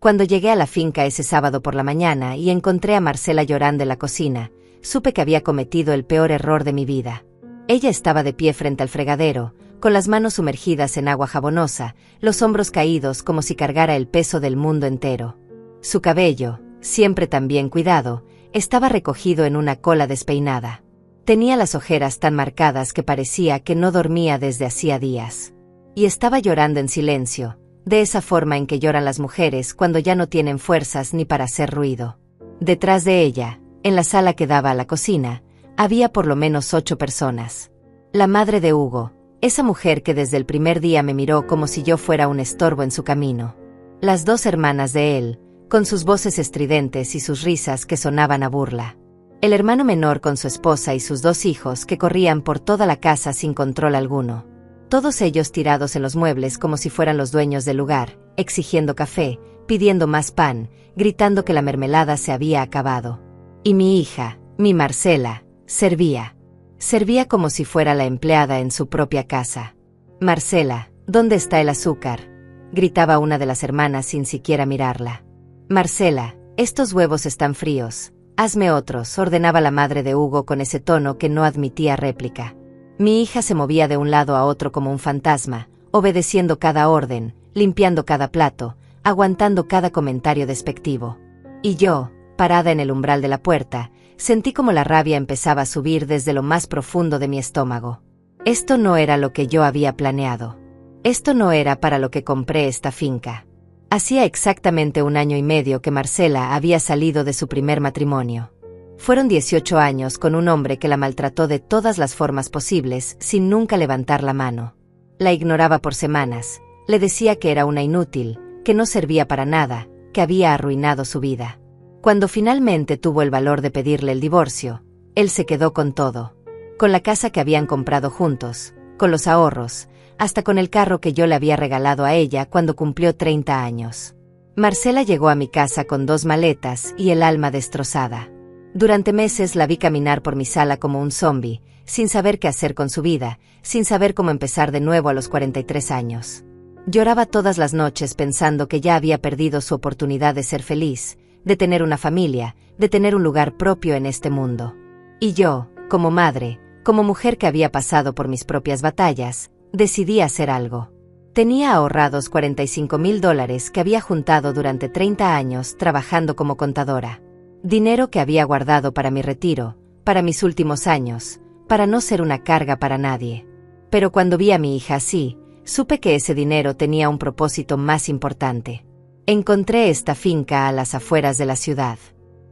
Cuando llegué a la finca ese sábado por la mañana y encontré a Marcela llorando en la cocina, supe que había cometido el peor error de mi vida. Ella estaba de pie frente al fregadero, con las manos sumergidas en agua jabonosa, los hombros caídos como si cargara el peso del mundo entero. Su cabello, siempre tan bien cuidado, estaba recogido en una cola despeinada. Tenía las ojeras tan marcadas que parecía que no dormía desde hacía días. Y estaba llorando en silencio, de esa forma en que lloran las mujeres cuando ya no tienen fuerzas ni para hacer ruido. Detrás de ella, en la sala que daba a la cocina, había por lo menos 8 personas. La madre de Hugo, esa mujer que desde el primer día me miró como si yo fuera un estorbo en su camino. Las 2 hermanas de él, con sus voces estridentes y sus risas que sonaban a burla. El hermano menor con su esposa y sus 2 hijos que corrían por toda la casa sin control alguno. Todos ellos tirados en los muebles como si fueran los dueños del lugar, exigiendo café, pidiendo más pan, gritando que la mermelada se había acabado. Y mi hija, mi Marcela, servía. Servía como si fuera la empleada en su propia casa. «Marcela, ¿dónde está el azúcar?», gritaba una de las hermanas sin siquiera mirarla. «Marcela, estos huevos están fríos. Hazme otros», ordenaba la madre de Hugo con ese tono que no admitía réplica. Mi hija se movía de un lado a otro como un fantasma, obedeciendo cada orden, limpiando cada plato, aguantando cada comentario despectivo. Y yo, parada en el umbral de la puerta, sentí como la rabia empezaba a subir desde lo más profundo de mi estómago. Esto no era lo que yo había planeado. Esto no era para lo que compré esta finca. Hacía exactamente 1 año y medio que Marcela había salido de su primer matrimonio. Fueron 18 años con un hombre que la maltrató de todas las formas posibles sin nunca levantar la mano. La ignoraba por semanas, le decía que era una inútil, que no servía para nada, que había arruinado su vida. Cuando finalmente tuvo el valor de pedirle el divorcio, él se quedó con todo. Con la casa que habían comprado juntos, con los ahorros, hasta con el carro que yo le había regalado a ella cuando cumplió 30 años. Marcela llegó a mi casa con 2 maletas y el alma destrozada. Durante meses la vi caminar por mi sala como un zombi, sin saber qué hacer con su vida, sin saber cómo empezar de nuevo a los 43 años. Lloraba todas las noches pensando que ya había perdido su oportunidad de ser feliz, de tener una familia, de tener un lugar propio en este mundo. Y yo, como madre, como mujer que había pasado por mis propias batallas, decidí hacer algo. Tenía ahorrados $45,000 que había juntado durante 30 años trabajando como contadora. Dinero que había guardado para mi retiro, para mis últimos años, para no ser una carga para nadie. Pero cuando vi a mi hija así, supe que ese dinero tenía un propósito más importante. Encontré esta finca a las afueras de la ciudad.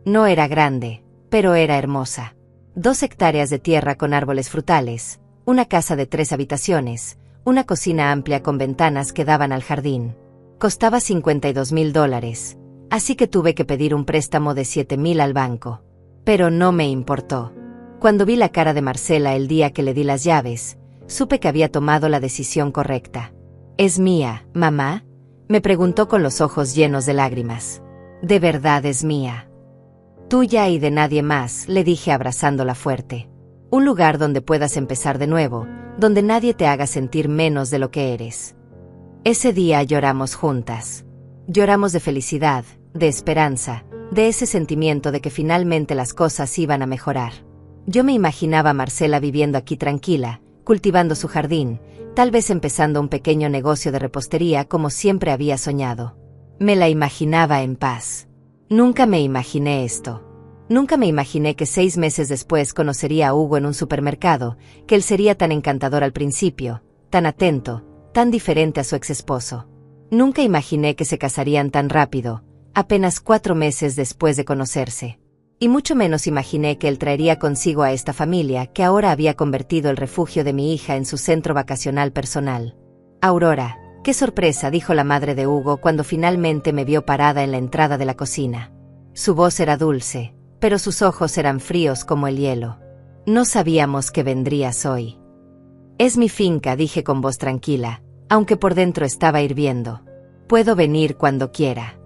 No era grande, pero era hermosa. 2 hectáreas de tierra con árboles frutales, una casa de 3 habitaciones, una cocina amplia con ventanas que daban al jardín. Costaba $52,000. Así que tuve que pedir un préstamo de $7,000 al banco. Pero no me importó. Cuando vi la cara de Marcela el día que le di las llaves, supe que había tomado la decisión correcta. «¿Es mía, mamá?», me preguntó con los ojos llenos de lágrimas. «De verdad es mía». «Tuya y de nadie más», le dije abrazándola fuerte. «Un lugar donde puedas empezar de nuevo, donde nadie te haga sentir menos de lo que eres». Ese día lloramos juntas. Lloramos de felicidad, de esperanza, de ese sentimiento de que finalmente las cosas iban a mejorar. Yo me imaginaba a Marcela viviendo aquí tranquila, cultivando su jardín, tal vez empezando un pequeño negocio de repostería como siempre había soñado. Me la imaginaba en paz. Nunca me imaginé esto. Nunca me imaginé que 6 meses después conocería a Hugo en un supermercado, que él sería tan encantador al principio, tan atento, tan diferente a su exesposo. Nunca imaginé que se casarían tan rápido, apenas 4 meses después de conocerse. Y mucho menos imaginé que él traería consigo a esta familia que ahora había convertido el refugio de mi hija en su centro vacacional personal. «Aurora, qué sorpresa», dijo la madre de Hugo cuando finalmente me vio parada en la entrada de la cocina. Su voz era dulce, pero sus ojos eran fríos como el hielo. «No sabíamos que vendrías hoy». «Es mi finca», dije con voz tranquila, aunque por dentro estaba hirviendo. «Puedo venir cuando quiera».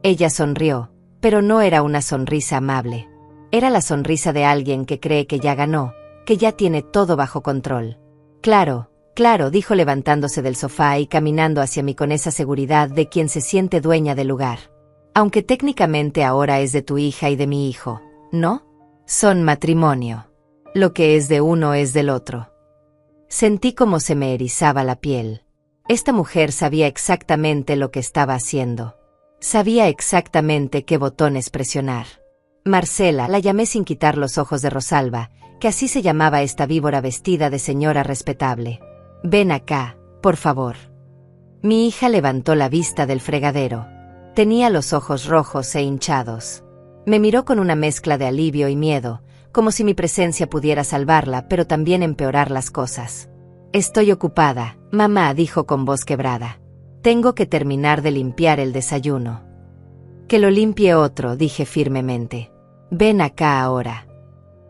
Ella sonrió, pero no era una sonrisa amable. Era la sonrisa de alguien que cree que ya ganó, que ya tiene todo bajo control. Claro Claro, dijo levantándose del sofá y caminando hacia mí con esa seguridad de quien se siente dueña del lugar. Aunque técnicamente ahora es de tu hija y de mi hijo, ¿no? Son matrimonio. Lo que es de uno es del otro. Sentí como se me erizaba la piel. Esta mujer sabía exactamente lo que estaba haciendo. Sabía exactamente qué botones presionar. Marcela, la llamé sin quitar los ojos de Rosalba, que así se llamaba esta víbora vestida de señora respetable. Ven acá, por favor. Mi hija levantó la vista del fregadero. Tenía los ojos rojos e hinchados. Me miró con una mezcla de alivio y miedo, como si mi presencia pudiera salvarla, pero también empeorar las cosas. Estoy ocupada, mamá, dijo con voz quebrada. Tengo que terminar de limpiar el desayuno. Que lo limpie otro, dije firmemente. Ven acá ahora.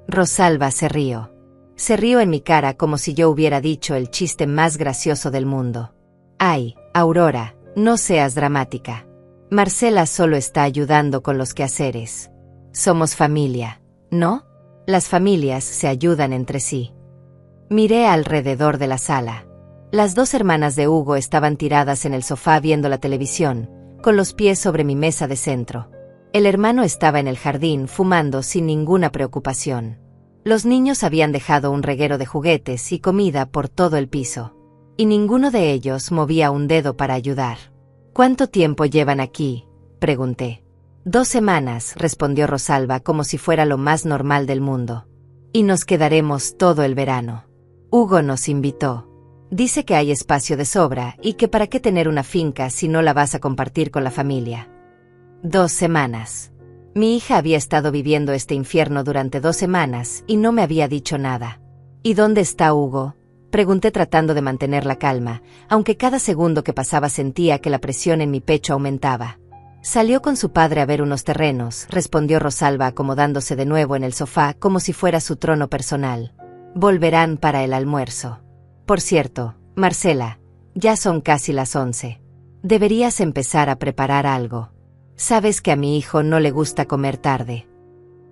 Rosalba se rió. Se rió en mi cara como si yo hubiera dicho el chiste más gracioso del mundo. Ay, Aurora, no seas dramática. Marcela solo está ayudando con los quehaceres. Somos familia, ¿no? Las familias se ayudan entre sí. Miré alrededor de la sala. Las dos hermanas de Hugo estaban tiradas en el sofá viendo la televisión, con los pies sobre mi mesa de centro. El hermano estaba en el jardín fumando sin ninguna preocupación. Los niños habían dejado un reguero de juguetes y comida por todo el piso. Y ninguno de ellos movía un dedo para ayudar. ¿Cuánto tiempo llevan aquí?, pregunté. 2 semanas, respondió Rosalba como si fuera lo más normal del mundo. Y nos quedaremos todo el verano. Hugo nos invitó. Dice que hay espacio de sobra y que para qué tener una finca si no la vas a compartir con la familia. 2 semanas. Mi hija había estado viviendo este infierno durante 2 semanas y no me había dicho nada. ¿Y dónde está Hugo?, pregunté tratando de mantener la calma, aunque cada segundo que pasaba sentía que la presión en mi pecho aumentaba. Salió con su padre a ver unos terrenos, respondió Rosalba acomodándose de nuevo en el sofá como si fuera su trono personal. Volverán para el almuerzo. Por cierto, Marcela, ya son casi las 11. Deberías empezar a preparar algo. Sabes que a mi hijo no le gusta comer tarde.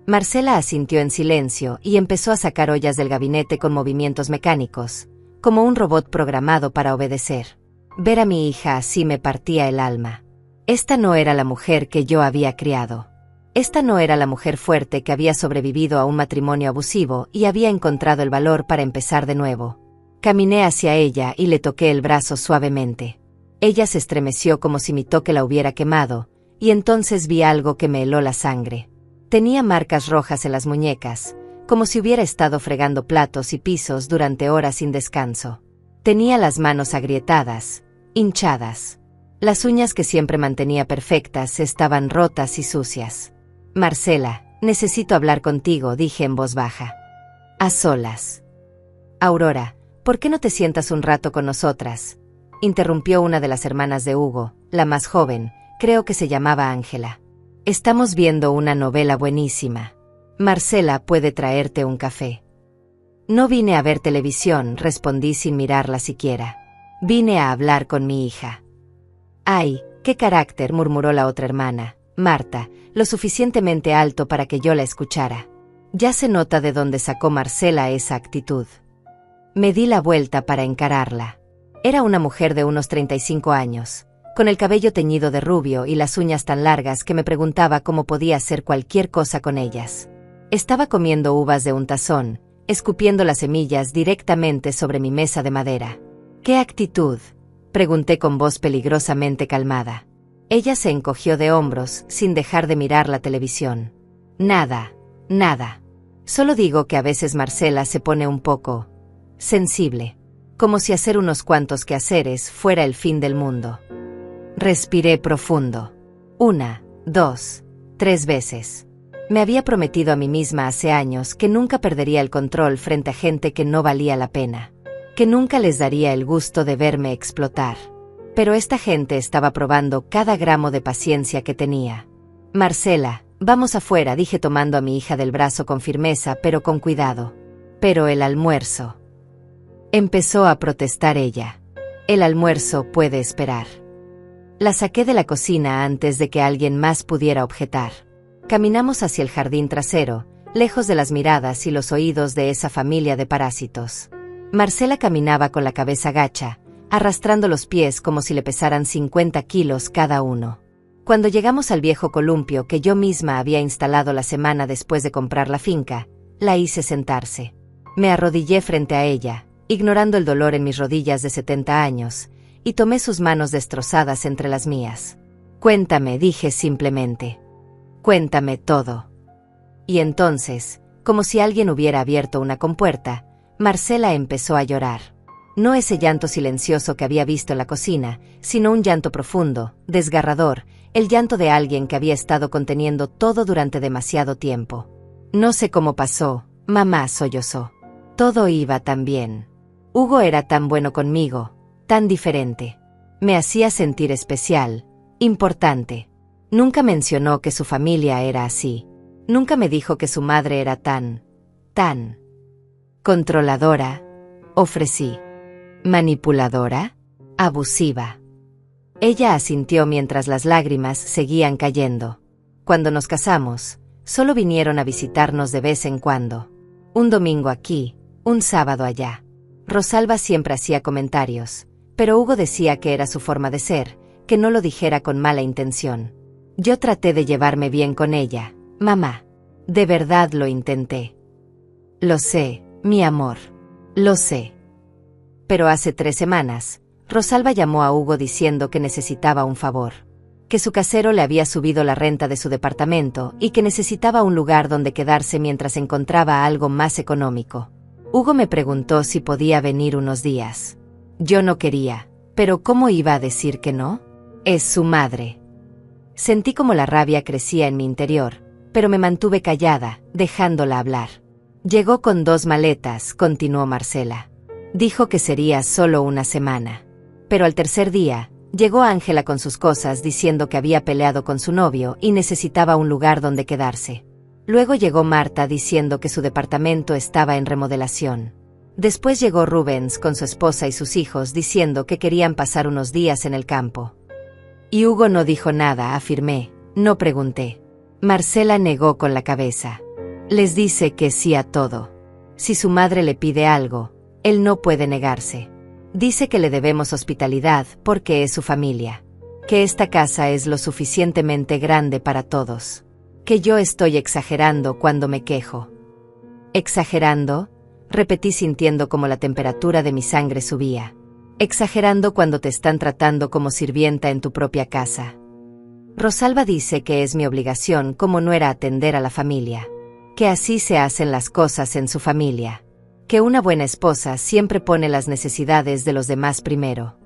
Marcela asintió en silencio y empezó a sacar ollas del gabinete con movimientos mecánicos, como un robot programado para obedecer. Ver a mi hija así me partía el alma. Esta no era la mujer que yo había criado. Esta no era la mujer fuerte que había sobrevivido a un matrimonio abusivo y había encontrado el valor para empezar de nuevo. Caminé hacia ella y le toqué el brazo suavemente. Ella se estremeció como si mi toque la hubiera quemado, y entonces vi algo que me heló la sangre. Tenía marcas rojas en las muñecas, como si hubiera estado fregando platos y pisos durante horas sin descanso. Tenía las manos agrietadas, hinchadas. Las uñas que siempre mantenía perfectas estaban rotas y sucias. Marcela, necesito hablar contigo, dije en voz baja. A solas. Aurora, ¿por qué no te sientas un rato con nosotras?, interrumpió una de las hermanas de Hugo, la más joven, creo que se llamaba Ángela. Estamos viendo una novela buenísima. Marcela puede traerte un café. No vine a ver televisión, respondí sin mirarla siquiera. Vine a hablar con mi hija. Ay, qué carácter, murmuró la otra hermana, Marta, lo suficientemente alto para que yo la escuchara. Ya se nota de dónde sacó Marcela esa actitud. Me di la vuelta para encararla. Era una mujer de unos 35 años. Con el cabello teñido de rubio y las uñas tan largas que me preguntaba cómo podía hacer cualquier cosa con ellas. Estaba comiendo uvas de un tazón, escupiendo las semillas directamente sobre mi mesa de madera. ¿Qué actitud?, pregunté con voz peligrosamente calmada. Ella se encogió de hombros, sin dejar de mirar la televisión. Nada, nada. Solo digo que a veces Marcela se pone un poco sensible, como si hacer unos cuantos quehaceres fuera el fin del mundo. Respiré profundo. 1, 2, 3 veces. Me había prometido a mí misma hace años que nunca perdería el control frente a gente que no valía la pena. Que nunca les daría el gusto de verme explotar. Pero esta gente estaba probando cada gramo de paciencia que tenía. Marcela, vamos afuera, dije tomando a mi hija del brazo con firmeza pero con cuidado. Pero el almuerzo. Empezó a protestar ella. El almuerzo puede esperar. La saqué de la cocina antes de que alguien más pudiera objetar. Caminamos hacia el jardín trasero, lejos de las miradas y los oídos de esa familia de parásitos. Marcela caminaba con la cabeza gacha, arrastrando los pies como si le pesaran 50 kilos cada uno. Cuando llegamos al viejo columpio que yo misma había instalado la semana después de comprar la finca, la hice sentarse. Me arrodillé frente a ella, ignorando el dolor en mis rodillas de 70 años, y tomé sus manos destrozadas entre las mías. Cuéntame, dije simplemente. Cuéntame todo. Y entonces, como si alguien hubiera abierto una compuerta, Marcela empezó a llorar. No ese llanto silencioso que había visto en la cocina, sino un llanto profundo, desgarrador, el llanto de alguien que había estado conteniendo todo durante demasiado tiempo. No sé cómo pasó, mamá sollozó. Todo iba tan bien. Hugo era tan bueno conmigo, tan diferente. Me hacía sentir especial, importante. Nunca mencionó que su familia era así. Nunca me dijo que su madre era tan controladora, ofrecí. ¿Manipuladora? Abusiva. Ella asintió mientras las lágrimas seguían cayendo. Cuando nos casamos, solo vinieron a visitarnos de vez en cuando. Un domingo aquí, un sábado allá. Rosalba siempre hacía comentarios, pero Hugo decía que era su forma de ser, que no lo dijera con mala intención. Yo traté de llevarme bien con ella, mamá. De verdad lo intenté. Lo sé, mi amor. Lo sé. Pero hace 3 semanas, Rosalba llamó a Hugo diciendo que necesitaba un favor. Que su casero le había subido la renta de su departamento y que necesitaba un lugar donde quedarse mientras encontraba algo más económico. Hugo me preguntó si podía venir unos días. Yo no quería, pero ¿cómo iba a decir que no? Es su madre. Sentí como la rabia crecía en mi interior, pero me mantuve callada, dejándola hablar. Llegó con 2 maletas, continuó Marcela. Dijo que sería solo una semana. Pero al tercer día, llegó Ángela con sus cosas diciendo que había peleado con su novio y necesitaba un lugar donde quedarse. Luego llegó Marta diciendo que su departamento estaba en remodelación. Después llegó Rubens con su esposa y sus hijos diciendo que querían pasar unos días en el campo. Y Hugo no dijo nada, afirmé, no pregunté. Marcela negó con la cabeza. Les dice que sí a todo. Si su madre le pide algo, él no puede negarse. Dice que le debemos hospitalidad porque es su familia. Que esta casa es lo suficientemente grande para todos. Que yo estoy exagerando cuando me quejo. ¿Exagerando? Repetí sintiendo como la temperatura de mi sangre subía. Exagerando cuando te están tratando como sirvienta en tu propia casa. Rosalba dice que es mi obligación como nuera atender a la familia. Que así se hacen las cosas en su familia. Que una buena esposa siempre pone las necesidades de los demás primero.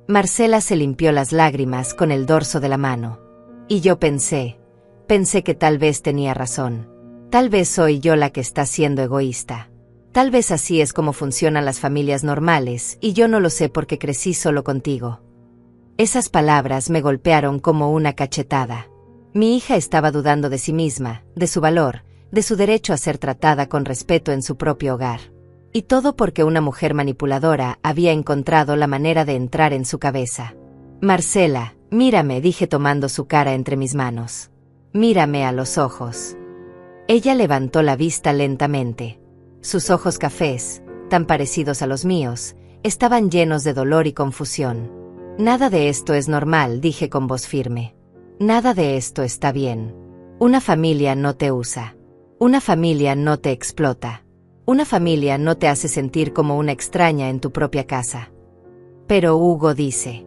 Marcela se limpió las lágrimas con el dorso de la mano. Y yo pensé que tal vez tenía razón. Tal vez soy yo la que está siendo egoísta. Tal vez así es como funcionan las familias normales, y yo no lo sé porque crecí solo contigo. Esas palabras me golpearon como una cachetada. Mi hija estaba dudando de sí misma, de su valor, de su derecho a ser tratada con respeto en su propio hogar. Y todo porque una mujer manipuladora había encontrado la manera de entrar en su cabeza. Marcela, mírame, dije tomando su cara entre mis manos. Mírame a los ojos. Ella levantó la vista lentamente. Sus ojos cafés, tan parecidos a los míos, estaban llenos de dolor y confusión. Nada de esto es normal, dije con voz firme. Nada de esto está bien. Una familia no te usa. Una familia no te explota. Una familia no te hace sentir como una extraña en tu propia casa. Pero Hugo dice.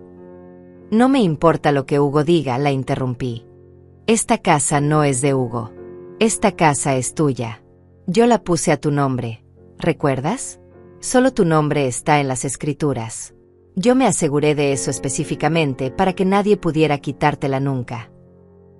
No me importa lo que Hugo diga, la interrumpí. Esta casa no es de Hugo. Esta casa es tuya. Yo la puse a tu nombre, ¿recuerdas? Solo tu nombre está en las escrituras. Yo me aseguré de eso específicamente para que nadie pudiera quitártela nunca.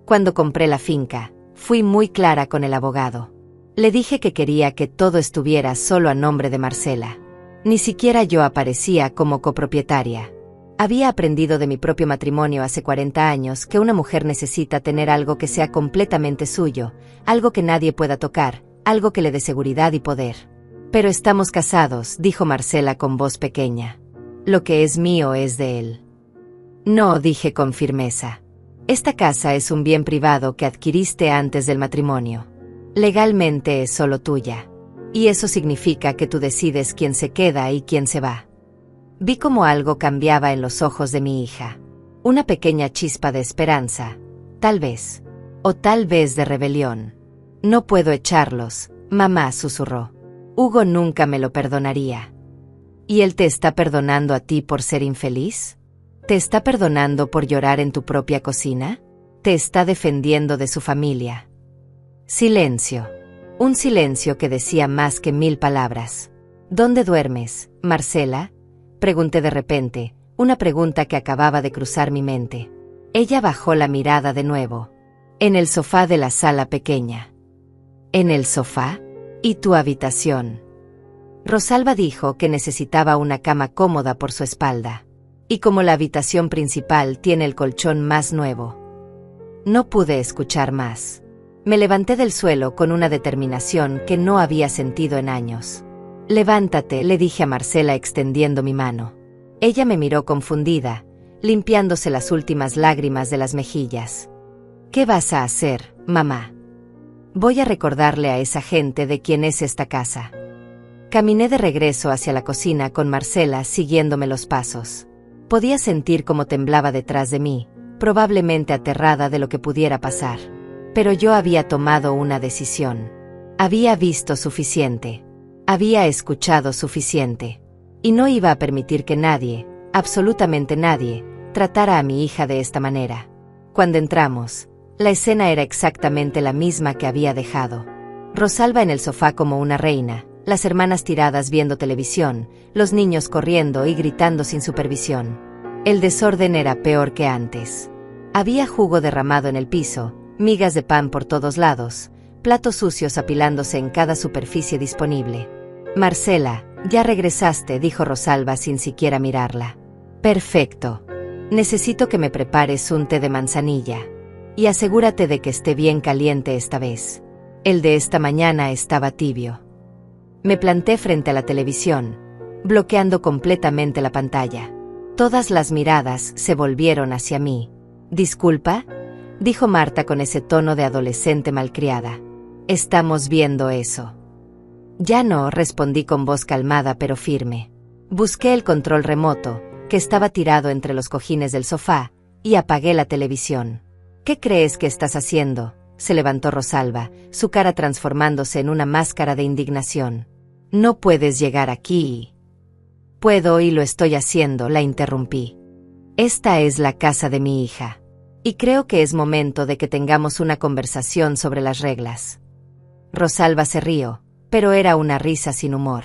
Cuando compré la finca, fui muy clara con el abogado. Le dije que quería que todo estuviera solo a nombre de Marcela. Ni siquiera yo aparecía como copropietaria. Había aprendido de mi propio matrimonio hace 40 años que una mujer necesita tener algo que sea completamente suyo, algo que nadie pueda tocar, algo que le dé seguridad y poder. Pero estamos casados, dijo Marcela con voz pequeña. Lo que es mío es de él. No, dije con firmeza. Esta casa es un bien privado que adquiriste antes del matrimonio. Legalmente es solo tuya. Y eso significa que tú decides quién se queda y quién se va. Vi cómo algo cambiaba en los ojos de mi hija. Una pequeña chispa de esperanza, tal vez. O tal vez de rebelión. No puedo echarlos, mamá susurró. Hugo nunca me lo perdonaría. ¿Y él te está perdonando a ti por ser infeliz? ¿Te está perdonando por llorar en tu propia cocina? ¿Te está defendiendo de su familia? Silencio. Un silencio que decía más que 1000 palabras. ¿Dónde duermes, Marcela? Pregunté de repente, una pregunta que acababa de cruzar mi mente. Ella bajó la mirada de nuevo. En el sofá de la sala pequeña. ¿En el sofá? ¿Y tu habitación? Rosalba dijo que necesitaba una cama cómoda por su espalda. Y como la habitación principal tiene el colchón más nuevo. No pude escuchar más. Me levanté del suelo con una determinación que no había sentido en años. Levántate, le dije a Marcela extendiendo mi mano. Ella me miró confundida, limpiándose las últimas lágrimas de las mejillas. ¿Qué vas a hacer, mamá? Voy a recordarle a esa gente de quién es esta casa. Caminé de regreso hacia la cocina con Marcela siguiéndome los pasos. Podía sentir cómo temblaba detrás de mí, probablemente aterrada de lo que pudiera pasar. Pero yo había tomado una decisión. Había visto suficiente. Había escuchado suficiente. Y no iba a permitir que nadie, absolutamente nadie, tratara a mi hija de esta manera. Cuando entramos, la escena era exactamente la misma que había dejado. Rosalba en el sofá como una reina, las hermanas tiradas viendo televisión, los niños corriendo y gritando sin supervisión. El desorden era peor que antes. Había jugo derramado en el piso, migas de pan por todos lados, platos sucios apilándose en cada superficie disponible. Marcela, ya regresaste, dijo Rosalba sin siquiera mirarla. Perfecto. Necesito que me prepares un té de manzanilla. Y asegúrate de que esté bien caliente esta vez. El de esta mañana estaba tibio. Me planté frente a la televisión, bloqueando completamente la pantalla. Todas las miradas se volvieron hacia mí. ¿Disculpa?, dijo Marta con ese tono de adolescente malcriada. Estamos viendo eso. Ya no, respondí con voz calmada pero firme. Busqué el control remoto, que estaba tirado entre los cojines del sofá, y apagué la televisión. ¿Qué crees que estás haciendo?, se levantó Rosalba, su cara transformándose en una máscara de indignación. No puedes llegar aquí. Puedo y lo estoy haciendo, la interrumpí. Esta es la casa de mi hija. Y creo que es momento de que tengamos una conversación sobre las reglas. Rosalba se rió, pero era una risa sin humor.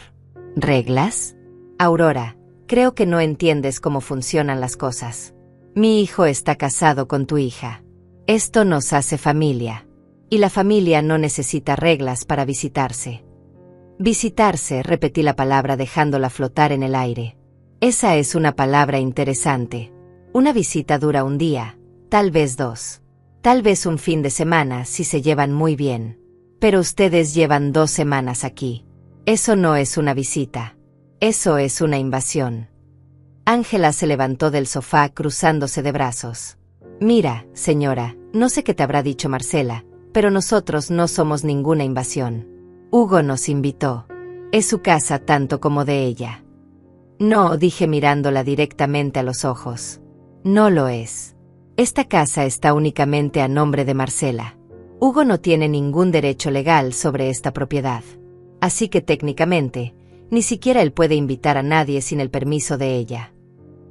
¿Reglas? Aurora, creo que no entiendes cómo funcionan las cosas. Mi hijo está casado con tu hija. Esto nos hace familia. Y la familia no necesita reglas para visitarse. Visitarse, repetí la palabra dejándola flotar en el aire. Esa es una palabra interesante. Una visita dura un día, tal vez 2. Tal vez un fin de semana si se llevan muy bien. Pero ustedes llevan 2 semanas aquí. Eso no es una visita. Eso es una invasión. Ángela se levantó del sofá cruzándose de brazos. Mira, señora, no sé qué te habrá dicho Marcela, pero nosotros no somos ninguna invasión. Hugo nos invitó. Es su casa tanto como de ella. No, dije mirándola directamente a los ojos. No lo es. Esta casa está únicamente a nombre de Marcela. Hugo no tiene ningún derecho legal sobre esta propiedad. Así que técnicamente, ni siquiera él puede invitar a nadie sin el permiso de ella.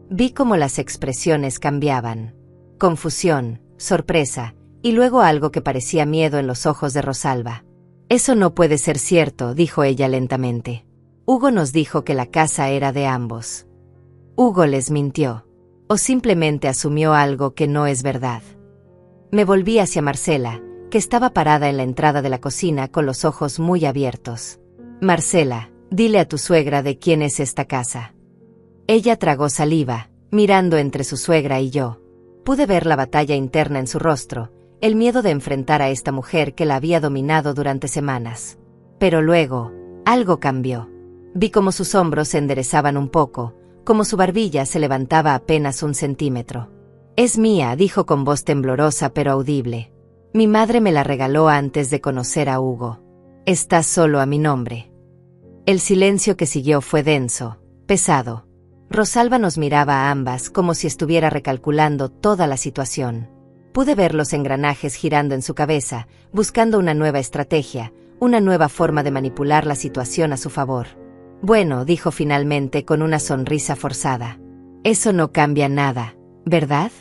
Vi cómo las expresiones cambiaban. Confusión, sorpresa, y luego algo que parecía miedo en los ojos de Rosalba. Eso no puede ser cierto, dijo ella lentamente. Hugo nos dijo que la casa era de ambos. Hugo les mintió. O simplemente asumió algo que no es verdad. Me volví hacia Marcela, que estaba parada en la entrada de la cocina con los ojos muy abiertos. Marcela, dile a tu suegra de quién es esta casa. Ella tragó saliva, mirando entre su suegra y yo. Pude ver la batalla interna en su rostro, el miedo de enfrentar a esta mujer que la había dominado durante semanas. Pero luego, algo cambió. Vi cómo sus hombros se enderezaban un poco, como su barbilla se levantaba apenas 1 centímetro. Es mía, dijo con voz temblorosa pero audible. Mi madre me la regaló antes de conocer a Hugo. Está solo a mi nombre. El silencio que siguió fue denso, pesado. Rosalba nos miraba a ambas como si estuviera recalculando toda la situación. Pude ver los engranajes girando en su cabeza, buscando una nueva estrategia, una nueva forma de manipular la situación a su favor. Bueno, dijo finalmente con una sonrisa forzada. Eso no cambia nada, ¿verdad?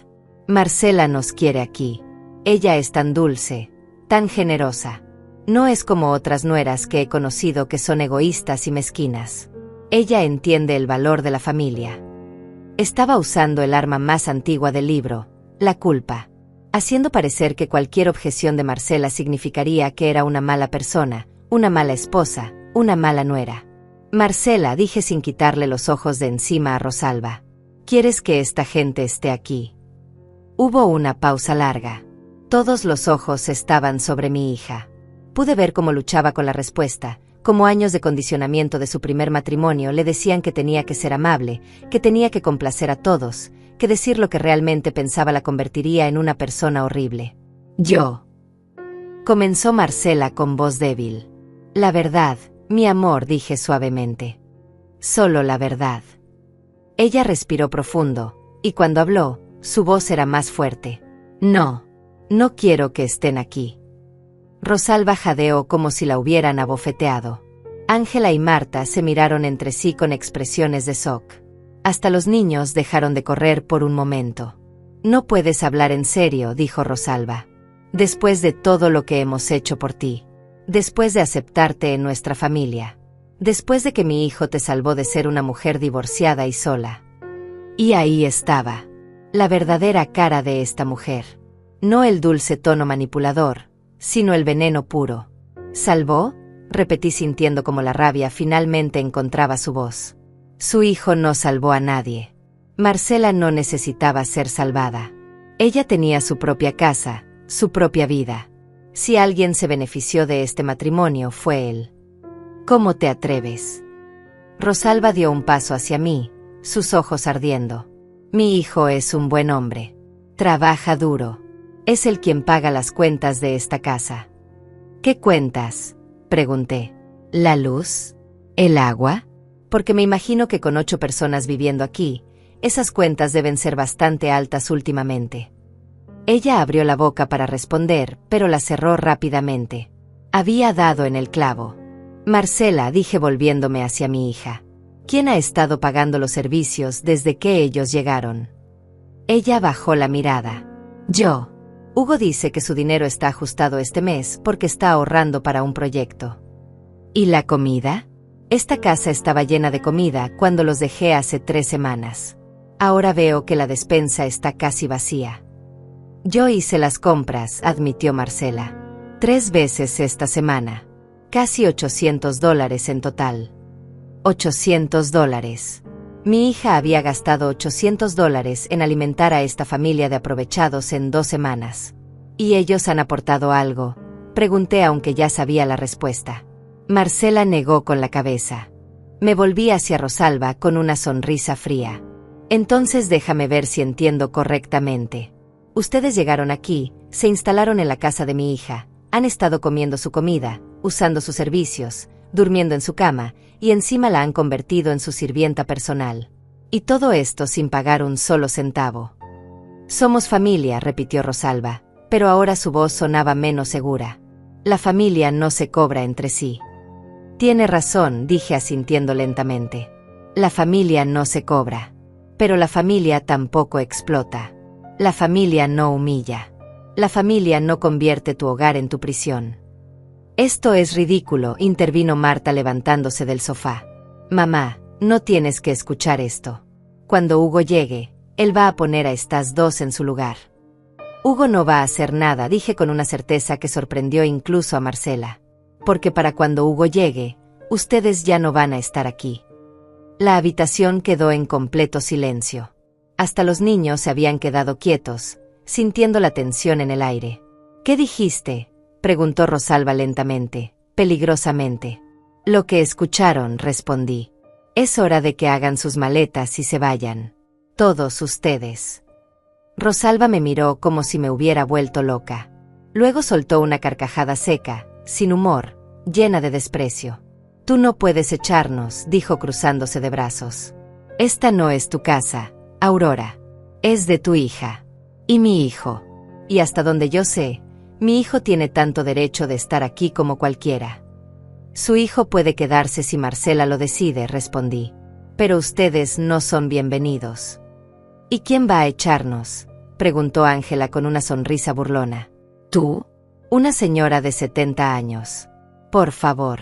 Marcela nos quiere aquí. Ella es tan dulce, tan generosa. No es como otras nueras que he conocido que son egoístas y mezquinas. Ella entiende el valor de la familia. Estaba usando el arma más antigua del libro, la culpa, haciendo parecer que cualquier objeción de Marcela significaría que era una mala persona, una mala esposa, una mala nuera. Marcela, dije sin quitarle los ojos de encima a Rosalba. ¿Quieres que esta gente esté aquí? Hubo una pausa larga. Todos los ojos estaban sobre mi hija. Pude ver cómo luchaba con la respuesta, cómo años de condicionamiento de su primer matrimonio le decían que tenía que ser amable, que tenía que complacer a todos, que decir lo que realmente pensaba la convertiría en una persona horrible. Yo. Comenzó Marcela con voz débil. La verdad, mi amor, dije suavemente. Solo la verdad. Ella respiró profundo, y cuando habló, su voz era más fuerte. No quiero que estén aquí. Rosalba jadeó como si la hubieran abofeteado. Ángela y Marta se miraron entre sí con expresiones de shock. Hasta los niños dejaron de correr por un momento. No puedes hablar en serio, dijo Rosalba. Después de todo lo que hemos hecho por ti. Después de aceptarte en nuestra familia. Después de que mi hijo te salvó de ser una mujer divorciada y sola. Y ahí estaba. La verdadera cara de esta mujer. No el dulce tono manipulador, sino el veneno puro. ¿Salvó? Repetí sintiendo como la rabia finalmente encontraba su voz. Su hijo no salvó a nadie. Marcela no necesitaba ser salvada. Ella tenía su propia casa, su propia vida. Si alguien se benefició de este matrimonio fue él. ¿Cómo te atreves? Rosalba dio un paso hacia mí, sus ojos ardiendo. Mi hijo es un buen hombre. Trabaja duro. Es él quien paga las cuentas de esta casa. ¿Qué cuentas? Pregunté. ¿La luz? ¿El agua? Porque me imagino que con 8 personas viviendo aquí, esas cuentas deben ser bastante altas últimamente. Ella abrió la boca para responder, pero la cerró rápidamente. Había dado en el clavo. Marcela, dije volviéndome hacia mi hija. ¿Quién ha estado pagando los servicios desde que ellos llegaron? Ella bajó la mirada. Yo. Hugo dice que su dinero está ajustado este mes porque está ahorrando para un proyecto. ¿Y la comida? Esta casa estaba llena de comida cuando los dejé hace 3 semanas. Ahora veo que la despensa está casi vacía. Yo hice las compras, admitió Marcela. 3 veces esta semana. Casi $800 en total. $800. Mi hija había gastado $800 en alimentar a esta familia de aprovechados en 2 semanas. ¿Y ellos han aportado algo? Pregunté aunque ya sabía la respuesta. Marcela negó con la cabeza. Me volví hacia Rosalba con una sonrisa fría. Entonces déjame ver si entiendo correctamente. Ustedes llegaron aquí, se instalaron en la casa de mi hija, han estado comiendo su comida, usando sus servicios, durmiendo en su cama, y encima la han convertido en su sirvienta personal. Y todo esto sin pagar un solo centavo. Somos familia, repitió Rosalba, pero ahora su voz sonaba menos segura. La familia no se cobra entre sí. Tiene razón, dije asintiendo lentamente. La familia no se cobra. Pero la familia tampoco explota. La familia no humilla. La familia no convierte tu hogar en tu prisión. Esto es ridículo, intervino Marta levantándose del sofá. Mamá, no tienes que escuchar esto. Cuando Hugo llegue, él va a poner a estas dos en su lugar. Hugo no va a hacer nada, dije con una certeza que sorprendió incluso a Marcela. Porque para cuando Hugo llegue, ustedes ya no van a estar aquí. La habitación quedó en completo silencio. Hasta los niños se habían quedado quietos, sintiendo la tensión en el aire. ¿Qué dijiste?, preguntó Rosalba lentamente, peligrosamente. Lo que escucharon, respondí. Es hora de que hagan sus maletas y se vayan. Todos ustedes. Rosalba me miró como si me hubiera vuelto loca. Luego soltó una carcajada seca, sin humor, llena de desprecio. Tú no puedes echarnos, dijo cruzándose de brazos. Esta no es tu casa, Aurora. Es de tu hija. Y mi hijo. Y hasta donde yo sé, mi hijo tiene tanto derecho de estar aquí como cualquiera. Su hijo puede quedarse si Marcela lo decide, respondí. Pero ustedes no son bienvenidos. ¿Y quién va a echarnos?, preguntó Ángela con una sonrisa burlona. ¿Tú? Una señora de 70 años. Por favor.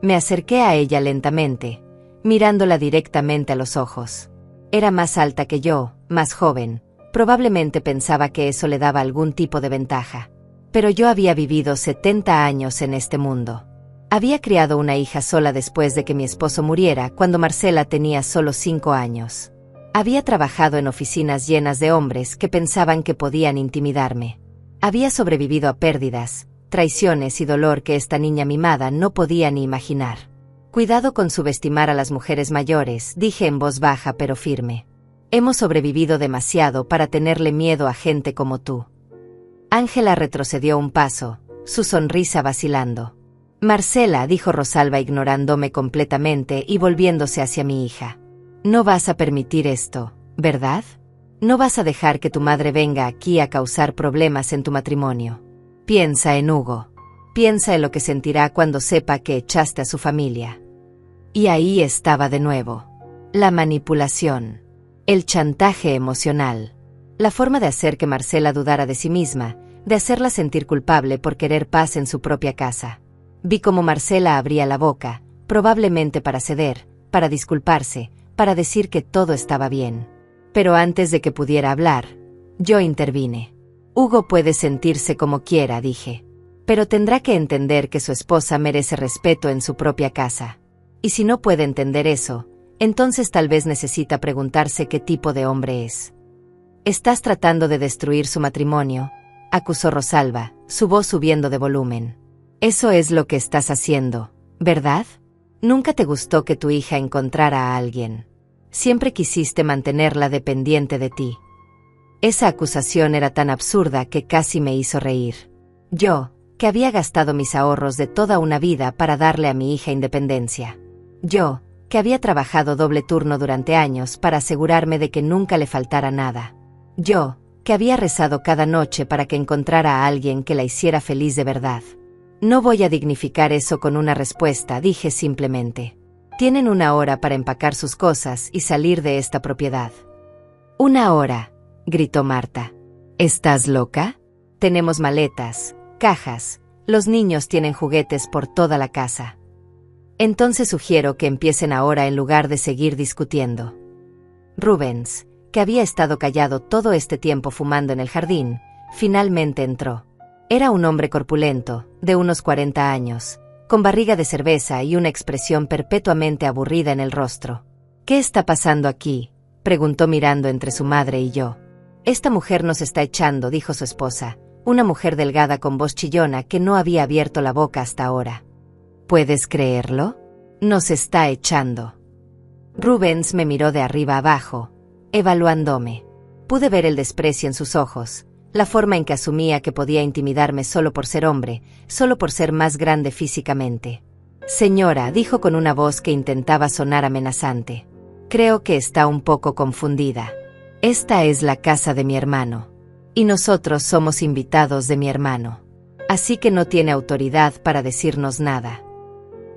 Me acerqué a ella lentamente, mirándola directamente a los ojos. Era más alta que yo, más joven. Probablemente pensaba que eso le daba algún tipo de ventaja. Pero yo había vivido 70 años en este mundo. Había criado una hija sola después de que mi esposo muriera, cuando Marcela tenía solo 5 años. Había trabajado en oficinas llenas de hombres que pensaban que podían intimidarme. Había sobrevivido a pérdidas, traiciones y dolor que esta niña mimada no podía ni imaginar. Cuidado con subestimar a las mujeres mayores, dije en voz baja pero firme. Hemos sobrevivido demasiado para tenerle miedo a gente como tú. Ángela retrocedió un paso, su sonrisa vacilando. Marcela, dijo Rosalba ignorándome completamente y volviéndose hacia mi hija. No vas a permitir esto, ¿verdad? No vas a dejar que tu madre venga aquí a causar problemas en tu matrimonio. Piensa en Hugo. Piensa en lo que sentirá cuando sepa que echaste a su familia. Y ahí estaba de nuevo. La manipulación. El chantaje emocional. La forma de hacer que Marcela dudara de sí misma, de hacerla sentir culpable por querer paz en su propia casa. Vi cómo Marcela abría la boca, probablemente para ceder, para disculparse, para decir que todo estaba bien. Pero antes de que pudiera hablar, yo intervine. Hugo puede sentirse como quiera, dije. Pero tendrá que entender que su esposa merece respeto en su propia casa. Y si no puede entender eso, entonces tal vez necesita preguntarse qué tipo de hombre es. Estás tratando de destruir su matrimonio, acusó Rosalba, su voz subiendo de volumen. Eso es lo que estás haciendo, ¿verdad? Nunca te gustó que tu hija encontrara a alguien. Siempre quisiste mantenerla dependiente de ti. Esa acusación era tan absurda que casi me hizo reír. Yo, que había gastado mis ahorros de toda una vida para darle a mi hija independencia. Yo, que había trabajado doble turno durante años para asegurarme de que nunca le faltara nada. Yo, que había rezado cada noche para que encontrara a alguien que la hiciera feliz de verdad. No voy a dignificar eso con una respuesta, dije simplemente. Tienen 1 hora para empacar sus cosas y salir de esta propiedad. 1 hora, gritó Marta. ¿Estás loca? Tenemos maletas, cajas, los niños tienen juguetes por toda la casa. Entonces sugiero que empiecen ahora en lugar de seguir discutiendo. Rubens, que había estado callado todo este tiempo fumando en el jardín, finalmente entró. Era un hombre corpulento, de unos 40 años, con barriga de cerveza y una expresión perpetuamente aburrida en el rostro. ¿Qué está pasando aquí?, preguntó mirando entre su madre y yo. Esta mujer nos está echando, dijo su esposa, una mujer delgada con voz chillona que no había abierto la boca hasta ahora. ¿Puedes creerlo? Nos está echando. Rubens me miró de arriba abajo, evaluándome. Pude ver el desprecio en sus ojos, la forma en que asumía que podía intimidarme solo por ser hombre, solo por ser más grande físicamente. Señora, dijo con una voz que intentaba sonar amenazante. Creo que está un poco confundida. Esta es la casa de mi hermano. Y nosotros somos invitados de mi hermano. Así que no tiene autoridad para decirnos nada.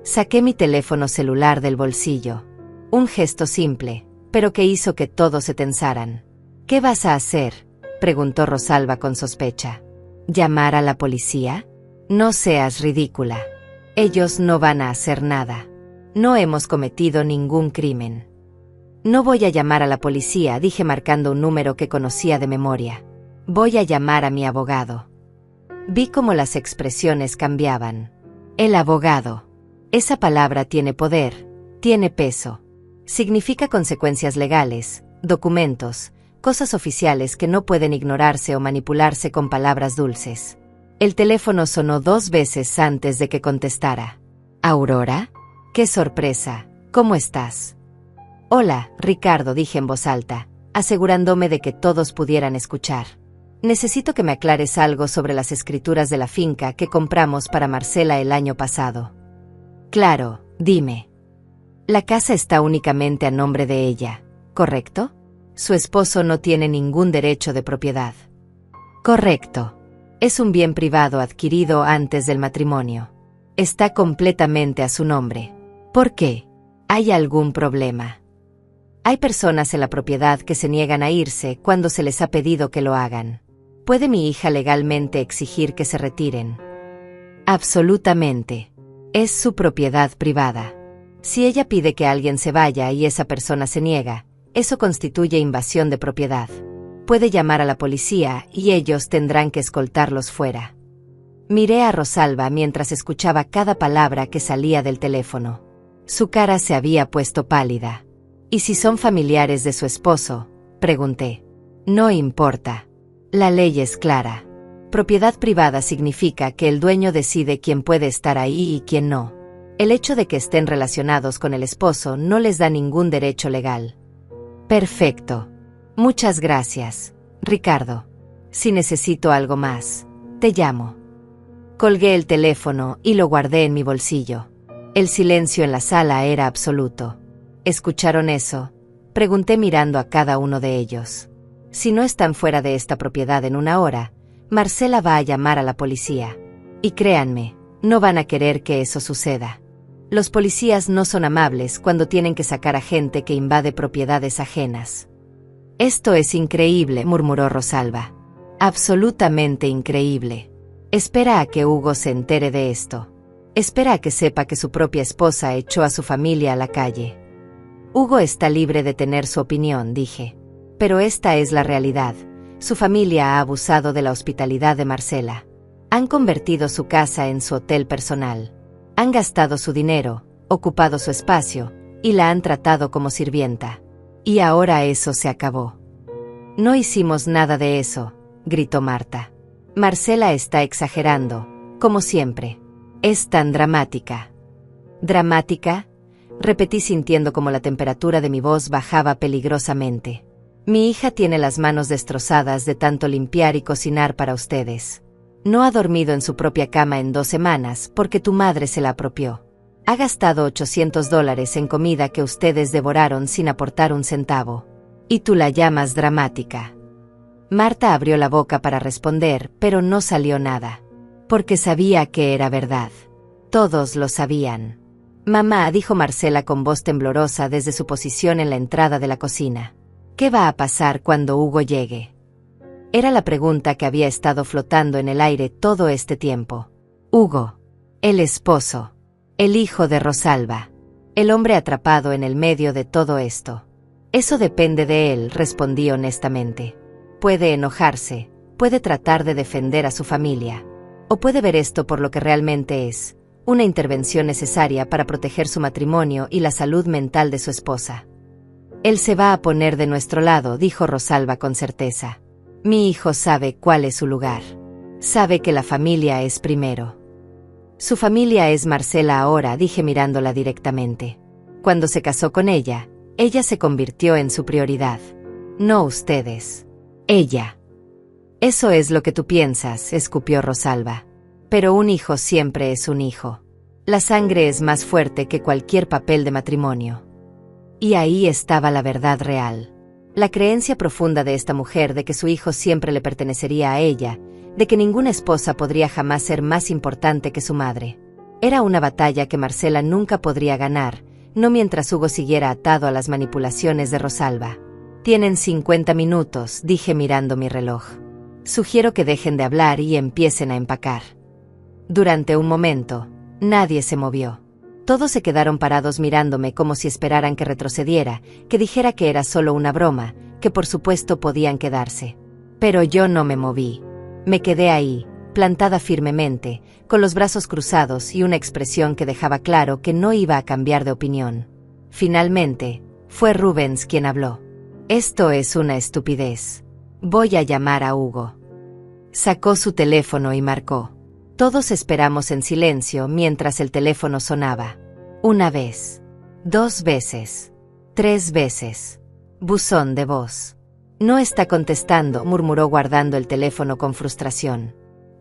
Saqué mi teléfono celular del bolsillo. Un gesto simple, pero que hizo que todos se tensaran. ¿Qué vas a hacer?, preguntó Rosalba con sospecha. ¿Llamar a la policía? No seas ridícula. Ellos no van a hacer nada. No hemos cometido ningún crimen. No voy a llamar a la policía, dije marcando un número que conocía de memoria. Voy a llamar a mi abogado. Vi cómo las expresiones cambiaban. El abogado. Esa palabra tiene poder, tiene peso. Significa consecuencias legales, documentos, cosas oficiales que no pueden ignorarse o manipularse con palabras dulces. El teléfono sonó 2 veces antes de que contestara. ¿Aurora? ¡Qué sorpresa! ¿Cómo estás? Hola, Ricardo, dije en voz alta, asegurándome de que todos pudieran escuchar. Necesito que me aclares algo sobre las escrituras de la finca que compramos para Marcela el año pasado. Claro, Dime. La casa está únicamente a nombre de ella, ¿correcto? Su esposo no tiene ningún derecho de propiedad. Correcto. Es un bien privado adquirido antes del matrimonio. Está completamente a su nombre. ¿Por qué? ¿Hay algún problema? Hay personas en la propiedad que se niegan a irse cuando se les ha pedido que lo hagan. ¿Puede mi hija legalmente exigir que se retiren? Absolutamente. Es su propiedad privada. Si ella pide que alguien se vaya y esa persona se niega, eso constituye invasión de propiedad. Puede llamar a la policía y ellos tendrán que escoltarlos fuera. Miré a Rosalba mientras escuchaba cada palabra que salía del teléfono. Su cara se había puesto pálida. ¿Y si son familiares de su esposo?, pregunté. No importa. La ley es clara. Propiedad privada significa que el dueño decide quién puede estar ahí y quién no. El hecho de que estén relacionados con el esposo no les da ningún derecho legal. Perfecto. Muchas gracias, Ricardo. Si necesito algo más, te llamo. Colgué el teléfono y lo guardé en mi bolsillo. El silencio en la sala era absoluto. ¿Escucharon eso?, pregunté mirando a cada uno de ellos. Si no están fuera de esta propiedad en una hora, Marcela va a llamar a la policía. Y créanme, no van a querer que eso suceda. Los policías no son amables cuando tienen que sacar a gente que invade propiedades ajenas. Esto es increíble, murmuró Rosalba. Absolutamente increíble. Espera a que Hugo se entere de esto. Espera a que sepa que su propia esposa echó a su familia a la calle. Hugo está libre de tener su opinión, dije. Pero esta es la realidad. Su familia ha abusado de la hospitalidad de Marcela. Han convertido su casa en su hotel personal. Han gastado su dinero, ocupado su espacio, y la han tratado como sirvienta. Y ahora eso se acabó. No hicimos nada de eso, gritó Marta. Marcela está exagerando, como siempre. Es tan dramática. ¿Dramática?, repetí sintiendo como la temperatura de mi voz bajaba peligrosamente. Mi hija tiene las manos destrozadas de tanto limpiar y cocinar para ustedes. No ha dormido en su propia cama en 2 semanas porque tu madre se la apropió. Ha gastado $800 en comida que ustedes devoraron sin aportar un centavo. Y tú la llamas dramática. Marta abrió la boca para responder, pero no salió nada. Porque sabía que era verdad. Todos lo sabían. Mamá, dijo Marcela con voz temblorosa desde su posición en la entrada de la cocina. ¿Qué va a pasar cuando Hugo llegue? Era la pregunta que había estado flotando en el aire todo este tiempo. Hugo. El esposo. El hijo de Rosalba. El hombre atrapado en el medio de todo esto. Eso depende de él, respondí honestamente. Puede enojarse, puede tratar de defender a su familia. O puede ver esto por lo que realmente es. Una intervención necesaria para proteger su matrimonio y la salud mental de su esposa. Él se va a poner de nuestro lado, dijo Rosalba con certeza. Mi hijo sabe cuál es su lugar. Sabe que la familia es primero. Su familia es Marcela ahora, dije mirándola directamente. Cuando se casó con ella se convirtió en su prioridad. No ustedes. Ella. Eso es lo que tú piensas, escupió Rosalba. Pero un hijo siempre es un hijo. La sangre es más fuerte que cualquier papel de matrimonio. Y ahí estaba la verdad real. La creencia profunda de esta mujer de que su hijo siempre le pertenecería a ella, de que ninguna esposa podría jamás ser más importante que su madre. Era una batalla que Marcela nunca podría ganar, no mientras Hugo siguiera atado a las manipulaciones de Rosalba. Tienen 50 minutos, dije mirando mi reloj. Sugiero que dejen de hablar y empiecen a empacar. Durante un momento, nadie se movió. Todos se quedaron parados mirándome como si esperaran que retrocediera, que dijera que era solo una broma, que por supuesto podían quedarse. Pero yo no me moví. Me quedé ahí, plantada firmemente, con los brazos cruzados y una expresión que dejaba claro que no iba a cambiar de opinión. Finalmente, fue Rubens quien habló. Esto es una estupidez. Voy a llamar a Hugo. Sacó su teléfono y marcó. Todos esperamos en silencio mientras el teléfono sonaba. 1 vez. 2 veces. 3 veces. Buzón de voz. No está contestando, murmuró guardando el teléfono con frustración.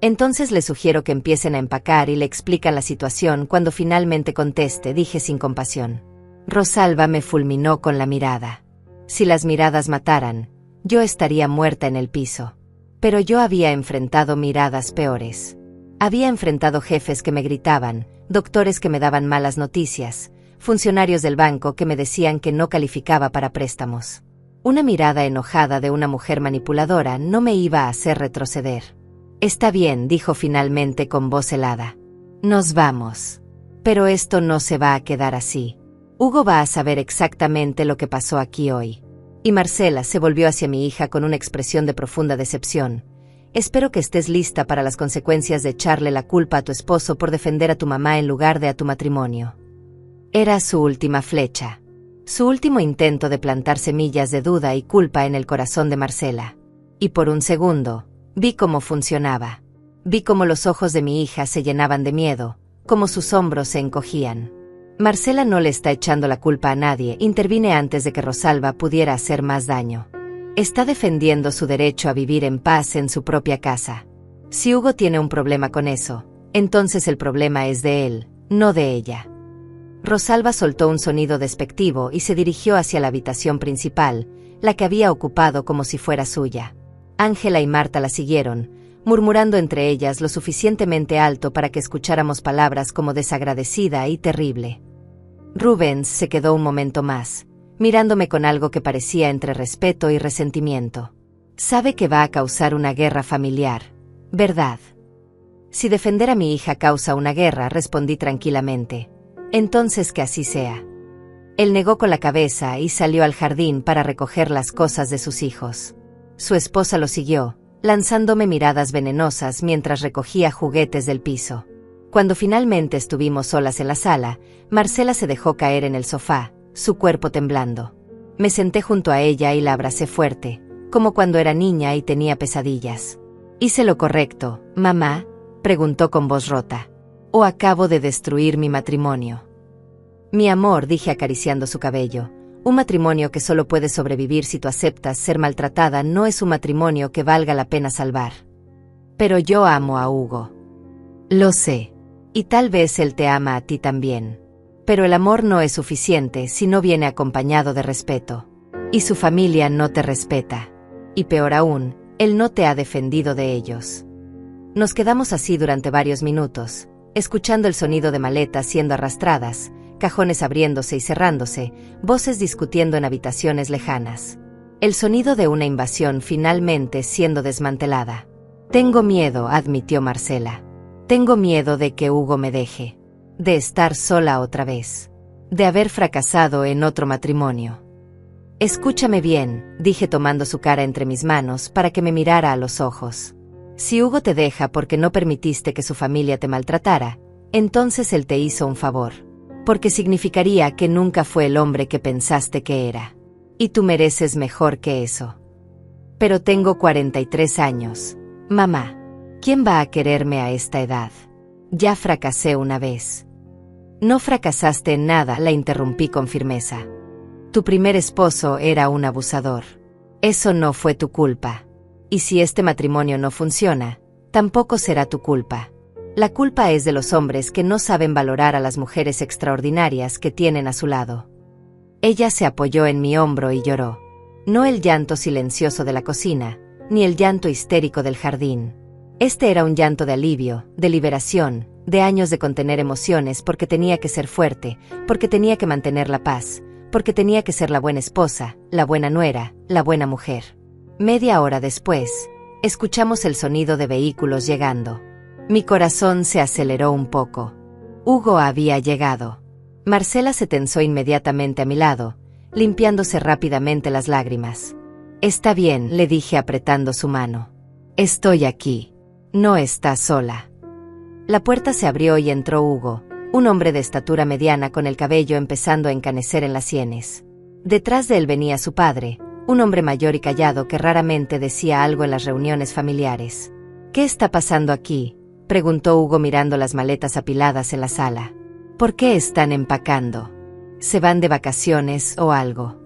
Entonces le sugiero que empiecen a empacar y le explican la situación cuando finalmente conteste, dije sin compasión. Rosalba me fulminó con la mirada. Si las miradas mataran, yo estaría muerta en el piso. Pero yo había enfrentado miradas peores. Había enfrentado jefes que me gritaban, doctores que me daban malas noticias, funcionarios del banco que me decían que no calificaba para préstamos. Una mirada enojada de una mujer manipuladora no me iba a hacer retroceder. Está bien, dijo finalmente con voz helada. Nos vamos. Pero esto no se va a quedar así. Hugo va a saber exactamente lo que pasó aquí hoy. Y Marcela se volvió hacia mi hija con una expresión de profunda decepción. Espero que estés lista para las consecuencias de echarle la culpa a tu esposo por defender a tu mamá en lugar de a tu matrimonio. Era su última flecha. Su último intento de plantar semillas de duda y culpa en el corazón de Marcela. Y por un segundo, vi cómo funcionaba. Vi cómo los ojos de mi hija se llenaban de miedo, cómo sus hombros se encogían. Marcela no le está echando la culpa a nadie, intervine antes de que Rosalba pudiera hacer más daño. Está defendiendo su derecho a vivir en paz en su propia casa. Si Hugo tiene un problema con eso, entonces el problema es de él, no de ella. Rosalba soltó un sonido despectivo y se dirigió hacia la habitación principal, la que había ocupado como si fuera suya. Ángela y Marta la siguieron, murmurando entre ellas lo suficientemente alto para que escucháramos palabras como desagradecida y terrible. Rubens se quedó un momento más, mirándome con algo que parecía entre respeto y resentimiento. Sabe que va a causar una guerra familiar, ¿verdad? Si defender a mi hija causa una guerra, respondí tranquilamente. Entonces que así sea. Él negó con la cabeza y salió al jardín para recoger las cosas de sus hijos. Su esposa lo siguió, lanzándome miradas venenosas mientras recogía juguetes del piso. Cuando finalmente estuvimos solas en la sala, Marcela se dejó caer en el sofá, su cuerpo temblando. Me senté junto a ella y la abracé fuerte, como cuando era niña y tenía pesadillas. ¿Hice lo correcto, mamá?, preguntó con voz rota. ¿O acabo de destruir mi matrimonio? Mi amor, dije acariciando su cabello, un matrimonio que solo puede sobrevivir si tú aceptas ser maltratada no es un matrimonio que valga la pena salvar. Pero yo amo a Hugo. Lo sé. Y tal vez él te ama a ti también. Pero el amor no es suficiente si no viene acompañado de respeto. Y su familia no te respeta. Y peor aún, él no te ha defendido de ellos. Nos quedamos así durante varios minutos, escuchando el sonido de maletas siendo arrastradas, cajones abriéndose y cerrándose, voces discutiendo en habitaciones lejanas. El sonido de una invasión finalmente siendo desmantelada. Tengo miedo, admitió Marcela. Tengo miedo de que Hugo me deje. De estar sola otra vez. De haber fracasado en otro matrimonio. Escúchame bien, dije tomando su cara entre mis manos para que me mirara a los ojos. Si Hugo te deja porque no permitiste que su familia te maltratara, entonces él te hizo un favor. Porque significaría que nunca fue el hombre que pensaste que era. Y tú mereces mejor que eso. Pero tengo 43 años. Mamá, ¿quién va a quererme a esta edad? Ya fracasé una vez. No fracasaste en nada, la interrumpí con firmeza. Tu primer esposo era un abusador. Eso no fue tu culpa. Y si este matrimonio no funciona, tampoco será tu culpa. La culpa es de los hombres que no saben valorar a las mujeres extraordinarias que tienen a su lado. Ella se apoyó en mi hombro y lloró. No el llanto silencioso de la cocina, ni el llanto histérico del jardín. Este era un llanto de alivio, de liberación, de años de contener emociones porque tenía que ser fuerte, porque tenía que mantener la paz, porque tenía que ser la buena esposa, la buena nuera, la buena mujer. Media hora después, escuchamos el sonido de vehículos llegando. Mi corazón se aceleró un poco. Hugo había llegado. Marcela se tensó inmediatamente a mi lado, limpiándose rápidamente las lágrimas. Está bien, le dije apretando su mano. Estoy aquí. No estás sola. La puerta se abrió y entró Hugo, un hombre de estatura mediana con el cabello empezando a encanecer en las sienes. Detrás de él venía su padre, un hombre mayor y callado que raramente decía algo en las reuniones familiares. ¿Qué está pasando aquí?, preguntó Hugo mirando las maletas apiladas en la sala. ¿Por qué están empacando? ¿Se van de vacaciones o algo?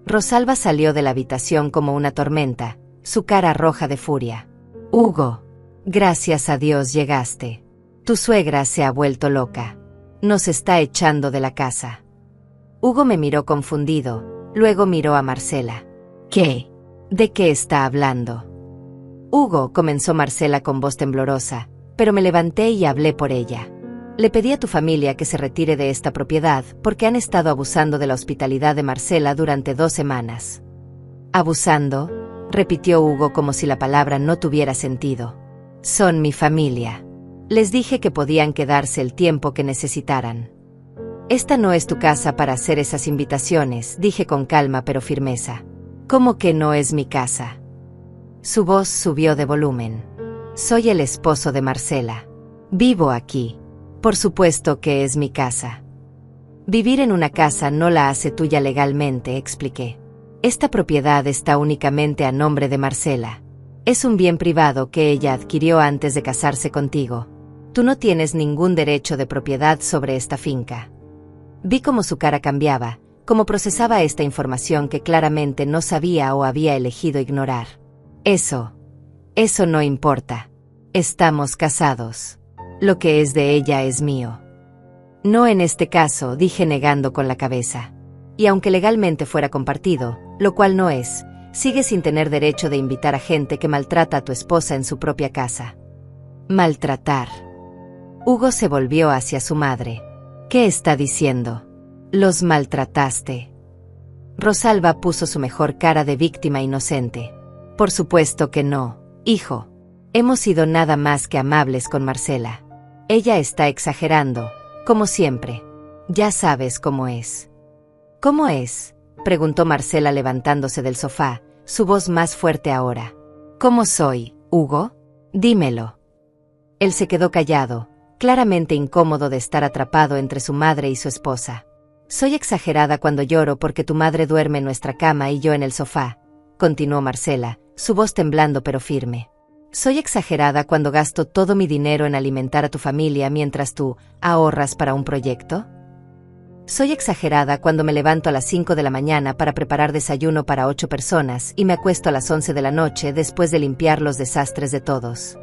Rosalba salió de la habitación como una tormenta, su cara roja de furia. Hugo, Gracias a Dios llegaste. Tu suegra se ha vuelto loca. Nos está echando de la casa. Hugo me miró confundido, luego miró a Marcela. ¿Qué? ¿De qué está hablando? Hugo, comenzó Marcela con voz temblorosa, pero me levanté y hablé por ella. Le pedí a tu familia que se retire de esta propiedad porque han estado abusando de la hospitalidad de Marcela durante 2 semanas. ¿Abusando?, repitió Hugo como si la palabra no tuviera sentido. Son mi familia. Les dije que podían quedarse el tiempo que necesitaran. Esta no es tu casa para hacer esas invitaciones, dije con calma pero firmeza. ¿Cómo que no es mi casa? Su voz subió de volumen. Soy el esposo de Marcela. Vivo aquí. Por supuesto que es mi casa. Vivir en una casa no la hace tuya legalmente, expliqué. Esta propiedad está únicamente a nombre de Marcela. Es un bien privado que ella adquirió antes de casarse contigo. Tú no tienes ningún derecho de propiedad sobre esta finca. Vi cómo su cara cambiaba, cómo procesaba esta información que claramente no sabía o había elegido ignorar. Eso no importa. Estamos casados. Lo que es de ella es mío. No en este caso, dije negando con la cabeza. Y aunque legalmente fuera compartido, lo cual no es, sigues sin tener derecho de invitar a gente que maltrata a tu esposa en su propia casa. Maltratar. Hugo se volvió hacia su madre. ¿Qué está diciendo? Los maltrataste. Rosalba puso su mejor cara de víctima inocente. Por supuesto que no, hijo. Hemos sido nada más que amables con Marcela. Ella está exagerando, como siempre. Ya sabes cómo es. ¿Cómo es?, preguntó Marcela levantándose del sofá, su voz más fuerte ahora. ¿Cómo soy, Hugo? Dímelo. Él se quedó callado, claramente incómodo de estar atrapado entre su madre y su esposa. Soy exagerada cuando lloro porque tu madre duerme en nuestra cama y yo en el sofá, continuó Marcela, su voz temblando pero firme. Soy exagerada cuando gasto todo mi dinero en alimentar a tu familia mientras tú ahorras para un proyecto. Soy exagerada cuando me levanto a las 5 de la mañana para preparar desayuno para 8 personas y me acuesto a las 11 de la noche después de limpiar los desastres de todos.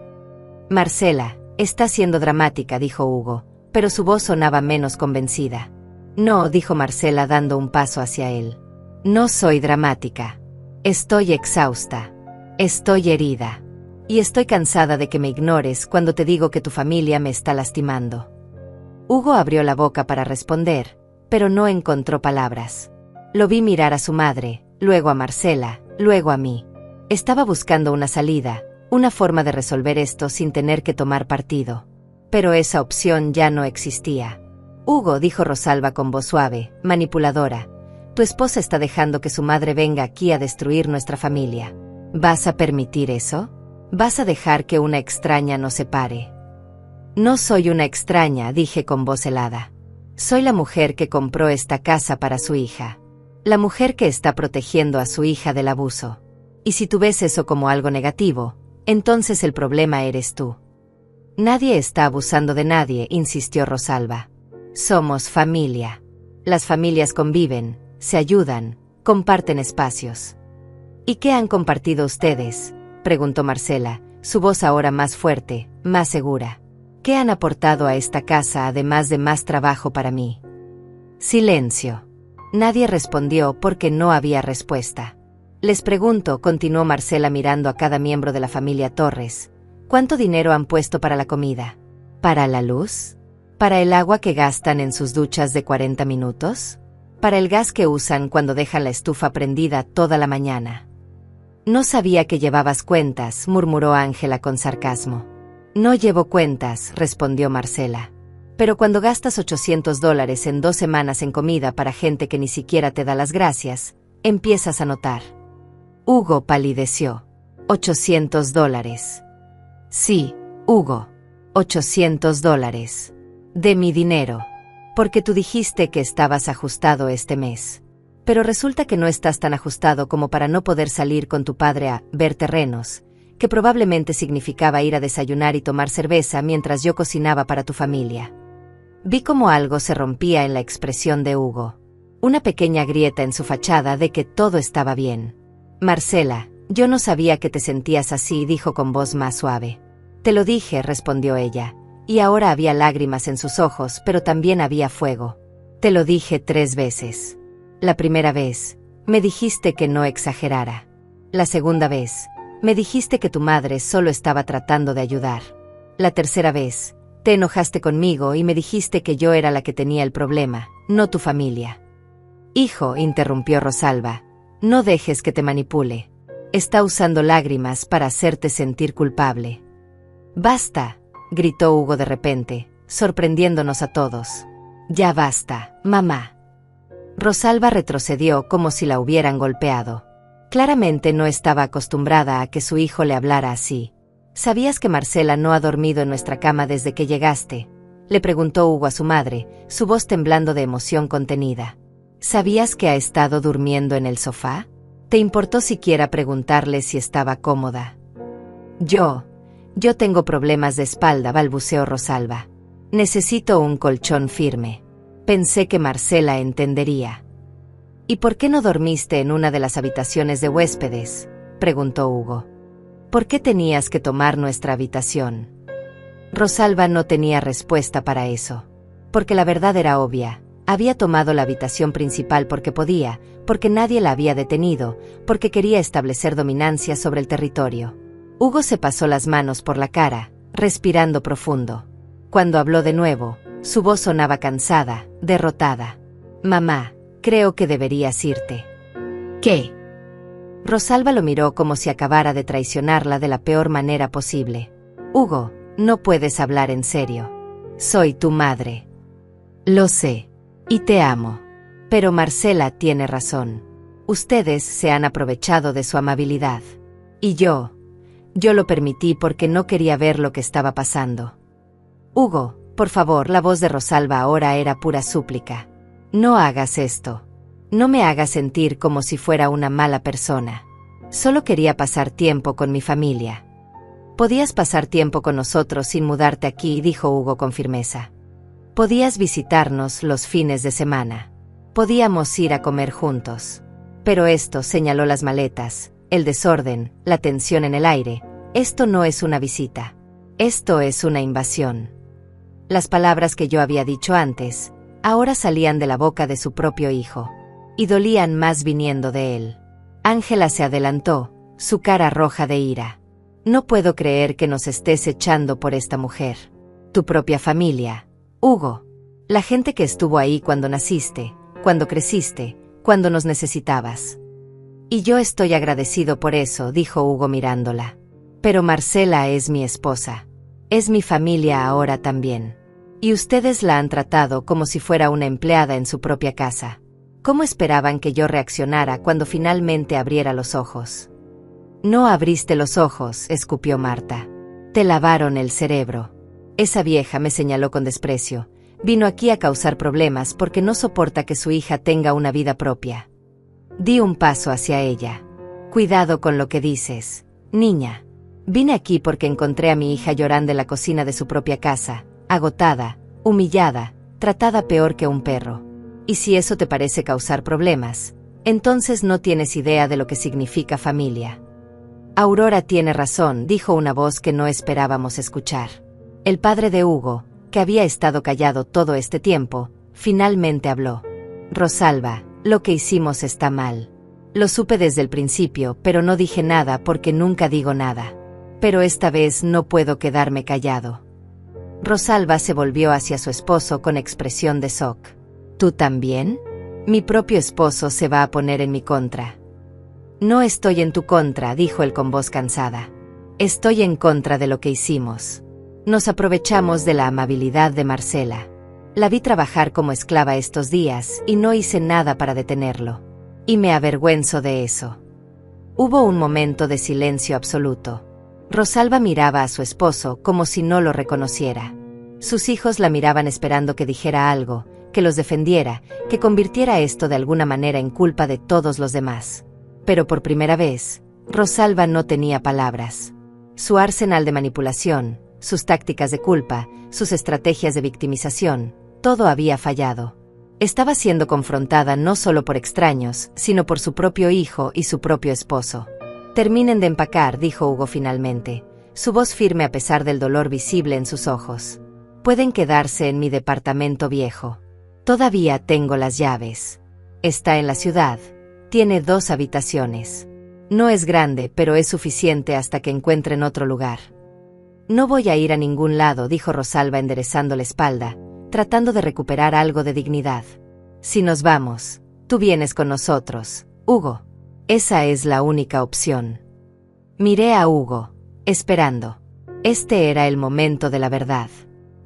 Marcela, está siendo dramática, dijo Hugo, pero su voz sonaba menos convencida. No, dijo Marcela dando un paso hacia él. No soy dramática. Estoy exhausta. Estoy herida. Y estoy cansada de que me ignores cuando te digo que tu familia me está lastimando. Hugo abrió la boca para responder, pero no encontró palabras. Lo vi mirar a su madre, luego a Marcela, luego a mí. Estaba buscando una salida, una forma de resolver esto sin tener que tomar partido. Pero esa opción ya no existía. Hugo, dijo Rosalba con voz suave, manipuladora, tu esposa está dejando que su madre venga aquí a destruir nuestra familia. ¿Vas a permitir eso? ¿Vas a dejar que una extraña nos separe? No soy una extraña, dije con voz helada. Soy la mujer que compró esta casa para su hija. La mujer que está protegiendo a su hija del abuso. Y si tú ves eso como algo negativo, entonces el problema eres tú. Nadie está abusando de nadie, insistió Rosalba. Somos familia. Las familias conviven, se ayudan, comparten espacios. ¿Y qué han compartido ustedes?, preguntó Marcela, su voz ahora más fuerte, más segura. ¿Qué han aportado a esta casa además de más trabajo para mí? Silencio. Nadie respondió porque no había respuesta. Les pregunto, continuó Marcela mirando a cada miembro de la familia Torres, ¿cuánto dinero han puesto para la comida? ¿Para la luz? ¿Para el agua que gastan en sus duchas de 40 minutos? ¿Para el gas que usan cuando dejan la estufa prendida toda la mañana? No sabía que llevabas cuentas, murmuró Ángela con sarcasmo. No llevo cuentas, respondió Marcela. Pero cuando gastas $800 en 2 semanas en comida para gente que ni siquiera te da las gracias, empiezas a notar. Hugo palideció. $800. Sí, Hugo. $800. De mi dinero. Porque tú dijiste que estabas ajustado este mes. Pero resulta que no estás tan ajustado como para no poder salir con tu padre a ver terrenos, que probablemente significaba ir a desayunar y tomar cerveza mientras yo cocinaba para tu familia. Vi cómo algo se rompía en la expresión de Hugo. Una pequeña grieta en su fachada de que todo estaba bien. Marcela, yo no sabía que te sentías así, dijo con voz más suave. Te lo dije, respondió ella, y ahora había lágrimas en sus ojos, pero también había fuego. Te lo dije 3 veces. La primera vez, me dijiste que no exagerara. La segunda vez, me dijiste que tu madre solo estaba tratando de ayudar. La tercera vez, te enojaste conmigo y me dijiste que yo era la que tenía el problema, no tu familia. Hijo, interrumpió Rosalba, no dejes que te manipule. Está usando lágrimas para hacerte sentir culpable. Basta, gritó Hugo de repente, sorprendiéndonos a todos. Ya basta, mamá. Rosalba retrocedió como si la hubieran golpeado. Claramente no estaba acostumbrada a que su hijo le hablara así. ¿Sabías que Marcela no ha dormido en nuestra cama desde que llegaste?, le preguntó Hugo a su madre, su voz temblando de emoción contenida. ¿Sabías que ha estado durmiendo en el sofá? ¿Te importó siquiera preguntarle si estaba cómoda? Yo tengo problemas de espalda, balbuceó Rosalba. Necesito un colchón firme. Pensé que Marcela entendería. ¿Y por qué no dormiste en una de las habitaciones de huéspedes?, preguntó Hugo. ¿Por qué tenías que tomar nuestra habitación? Rosalba no tenía respuesta para eso. Porque la verdad era obvia. Había tomado la habitación principal porque podía, porque nadie la había detenido, porque quería establecer dominancia sobre el territorio. Hugo se pasó las manos por la cara, respirando profundo. Cuando habló de nuevo, su voz sonaba cansada, derrotada. Mamá, creo que deberías irte. ¿Qué? Rosalba lo miró como si acabara de traicionarla de la peor manera posible. Hugo, no puedes hablar en serio. Soy tu madre. Lo sé. Y te amo. Pero Marcela tiene razón. Ustedes se han aprovechado de su amabilidad. Y yo lo permití porque no quería ver lo que estaba pasando. Hugo, por favor, la voz de Rosalba ahora era pura súplica. No hagas esto. No me hagas sentir como si fuera una mala persona. Solo quería pasar tiempo con mi familia. Podías pasar tiempo con nosotros sin mudarte aquí, dijo Hugo con firmeza. Podías visitarnos los fines de semana. Podíamos ir a comer juntos. Pero esto, señaló las maletas, el desorden, la tensión en el aire. Esto no es una visita. Esto es una invasión. Las palabras que yo había dicho antes, ahora salían de la boca de su propio hijo. Y dolían más viniendo de él. Ángela se adelantó, su cara roja de ira. No puedo creer que nos estés echando por esta mujer. Tu propia familia. Hugo, la gente que estuvo ahí cuando naciste, cuando creciste, cuando nos necesitabas. Y yo estoy agradecido por eso, dijo Hugo mirándola. Pero Marcela es mi esposa. Es mi familia ahora también. Y ustedes la han tratado como si fuera una empleada en su propia casa. ¿Cómo esperaban que yo reaccionara cuando finalmente abriera los ojos? No abriste los ojos, escupió Marta. Te lavaron el cerebro. Esa vieja, me señaló con desprecio, vino aquí a causar problemas porque no soporta que su hija tenga una vida propia. Di un paso hacia ella. Cuidado con lo que dices, niña. Vine aquí porque encontré a mi hija llorando en la cocina de su propia casa, agotada, humillada, tratada peor que un perro. Y si eso te parece causar problemas, entonces no tienes idea de lo que significa familia. Aurora tiene razón, dijo una voz que no esperábamos escuchar. El padre de Hugo, que había estado callado todo este tiempo, finalmente habló. Rosalba, lo que hicimos está mal. Lo supe desde el principio, pero no dije nada porque nunca digo nada. Pero esta vez no puedo quedarme callado. Rosalba se volvió hacia su esposo con expresión de shock. ¿Tú también? Mi propio esposo se va a poner en mi contra. No estoy en tu contra, dijo él con voz cansada. Estoy en contra de lo que hicimos. Nos aprovechamos de la amabilidad de Marcela. La vi trabajar como esclava estos días y no hice nada para detenerlo. Y me avergüenzo de eso. Hubo un momento de silencio absoluto. Rosalba miraba a su esposo como si no lo reconociera. Sus hijos la miraban esperando que dijera algo, que los defendiera, que convirtiera esto de alguna manera en culpa de todos los demás. Pero por primera vez, Rosalba no tenía palabras. Su arsenal de manipulación, sus tácticas de culpa, sus estrategias de victimización, todo había fallado. Estaba siendo confrontada no solo por extraños, sino por su propio hijo y su propio esposo. Terminen de empacar, dijo Hugo finalmente. su voz firme a pesar del dolor visible en sus ojos. Pueden quedarse en mi departamento viejo. Todavía tengo las llaves. Está en la ciudad. Tiene 2 habitaciones. No es grande, pero es suficiente hasta que encuentren otro lugar. No voy a ir a ningún lado, dijo Rosalba enderezando la espalda, tratando de recuperar algo de dignidad. Si nos vamos, tú vienes con nosotros, Hugo. Esa es la única opción. Miré a Hugo, esperando. Este era el momento de la verdad.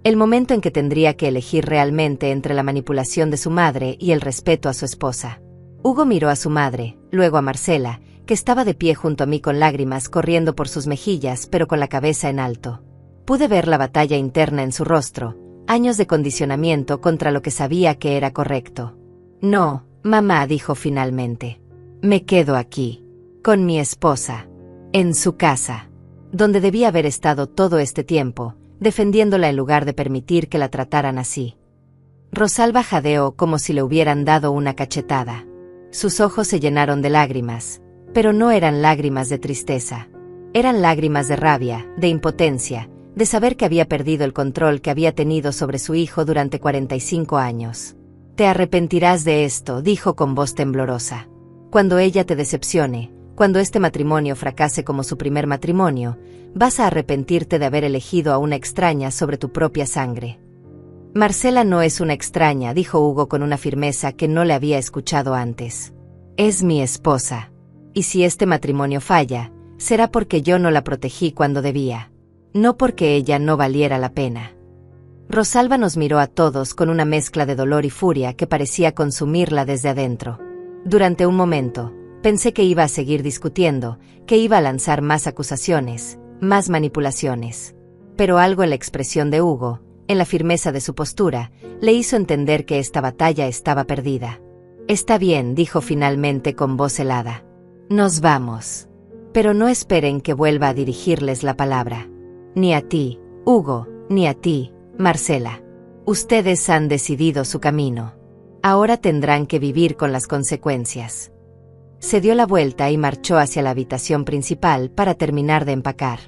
El momento en que tendría que elegir realmente entre la manipulación de su madre y el respeto a su esposa. Hugo miró a su madre, luego a Marcela, que estaba de pie junto a mí con lágrimas corriendo por sus mejillas pero con la cabeza en alto. Pude ver la batalla interna en su rostro, años de condicionamiento contra lo que sabía que era correcto. No, mamá, dijo finalmente. Me quedo aquí, con mi esposa, en su casa, donde debía haber estado todo este tiempo, defendiéndola en lugar de permitir que la trataran así. Rosalba jadeó como si le hubieran dado una cachetada. Sus ojos se llenaron de lágrimas, pero no eran lágrimas de tristeza. Eran lágrimas de rabia, de impotencia, de saber que había perdido el control que había tenido sobre su hijo durante 45 años. Te arrepentirás de esto, dijo con voz temblorosa. Cuando ella te decepcione, cuando este matrimonio fracase como su primer matrimonio, vas a arrepentirte de haber elegido a una extraña sobre tu propia sangre. Marcela no es una extraña, dijo Hugo con una firmeza que no le había escuchado antes. Es mi esposa. Y si este matrimonio falla, será porque yo no la protegí cuando debía. No porque ella no valiera la pena. Rosalba nos miró a todos con una mezcla de dolor y furia que parecía consumirla desde adentro. Durante un momento, pensé que iba a seguir discutiendo, que iba a lanzar más acusaciones, más manipulaciones. Pero algo en la expresión de Hugo, en la firmeza de su postura, le hizo entender que esta batalla estaba perdida. Está bien, dijo finalmente con voz helada. Nos vamos. Pero no esperen que vuelva a dirigirles la palabra. Ni a ti, Hugo, ni a ti, Marcela. Ustedes han decidido su camino. Ahora tendrán que vivir con las consecuencias. Se dio la vuelta y marchó hacia la habitación principal para terminar de empacar.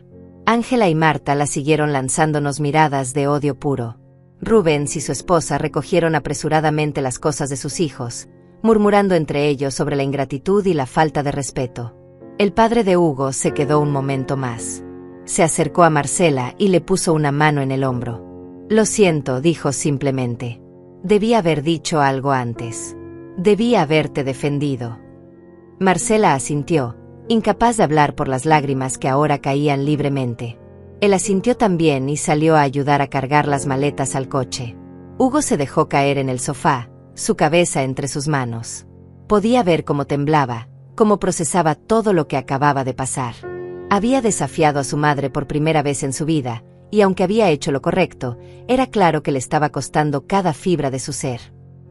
Ángela y Marta la siguieron lanzándonos miradas de odio puro. Rubens y su esposa recogieron apresuradamente las cosas de sus hijos, murmurando entre ellos sobre la ingratitud y la falta de respeto. El padre de Hugo se quedó un momento más. Se acercó a Marcela y le puso una mano en el hombro. Lo siento, dijo simplemente. Debí haber dicho algo antes. Debí haberte defendido. Marcela asintió, incapaz de hablar por las lágrimas que ahora caían libremente. Él asintió también y salió a ayudar a cargar las maletas al coche. Hugo se dejó caer en el sofá, su cabeza entre sus manos. Podía ver cómo temblaba, cómo procesaba todo lo que acababa de pasar. Había desafiado a su madre por primera vez en su vida, y aunque había hecho lo correcto, era claro que le estaba costando cada fibra de su ser.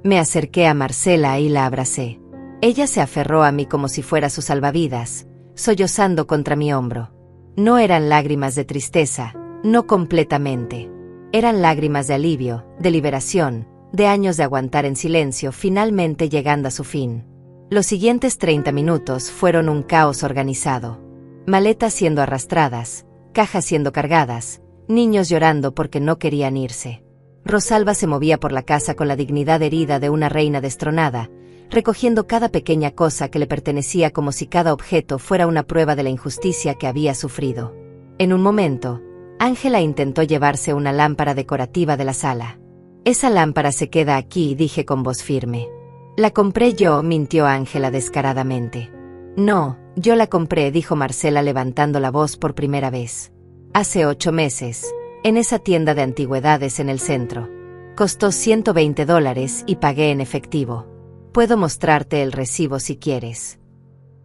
Me acerqué a Marcela y la abracé. Ella se aferró a mí como si fuera su salvavidas, sollozando contra mi hombro. No eran lágrimas de tristeza, no completamente. Eran lágrimas de alivio, de liberación, de años de aguantar en silencio, finalmente llegando a su fin. Los siguientes 30 minutos fueron un caos organizado. Maletas siendo arrastradas, cajas siendo cargadas, niños llorando porque no querían irse. Rosalba se movía por la casa con la dignidad herida de una reina destronada, recogiendo cada pequeña cosa que le pertenecía como si cada objeto fuera una prueba de la injusticia que había sufrido. En un momento, Ángela intentó llevarse una lámpara decorativa de la sala. Esa lámpara se queda aquí, dije con voz firme. La compré yo, mintió Ángela descaradamente. No, yo la compré, dijo Marcela levantando la voz por primera vez. Hace 8 meses, en esa tienda de antigüedades en el centro. Costó $120 y pagué en efectivo. Puedo mostrarte el recibo si quieres.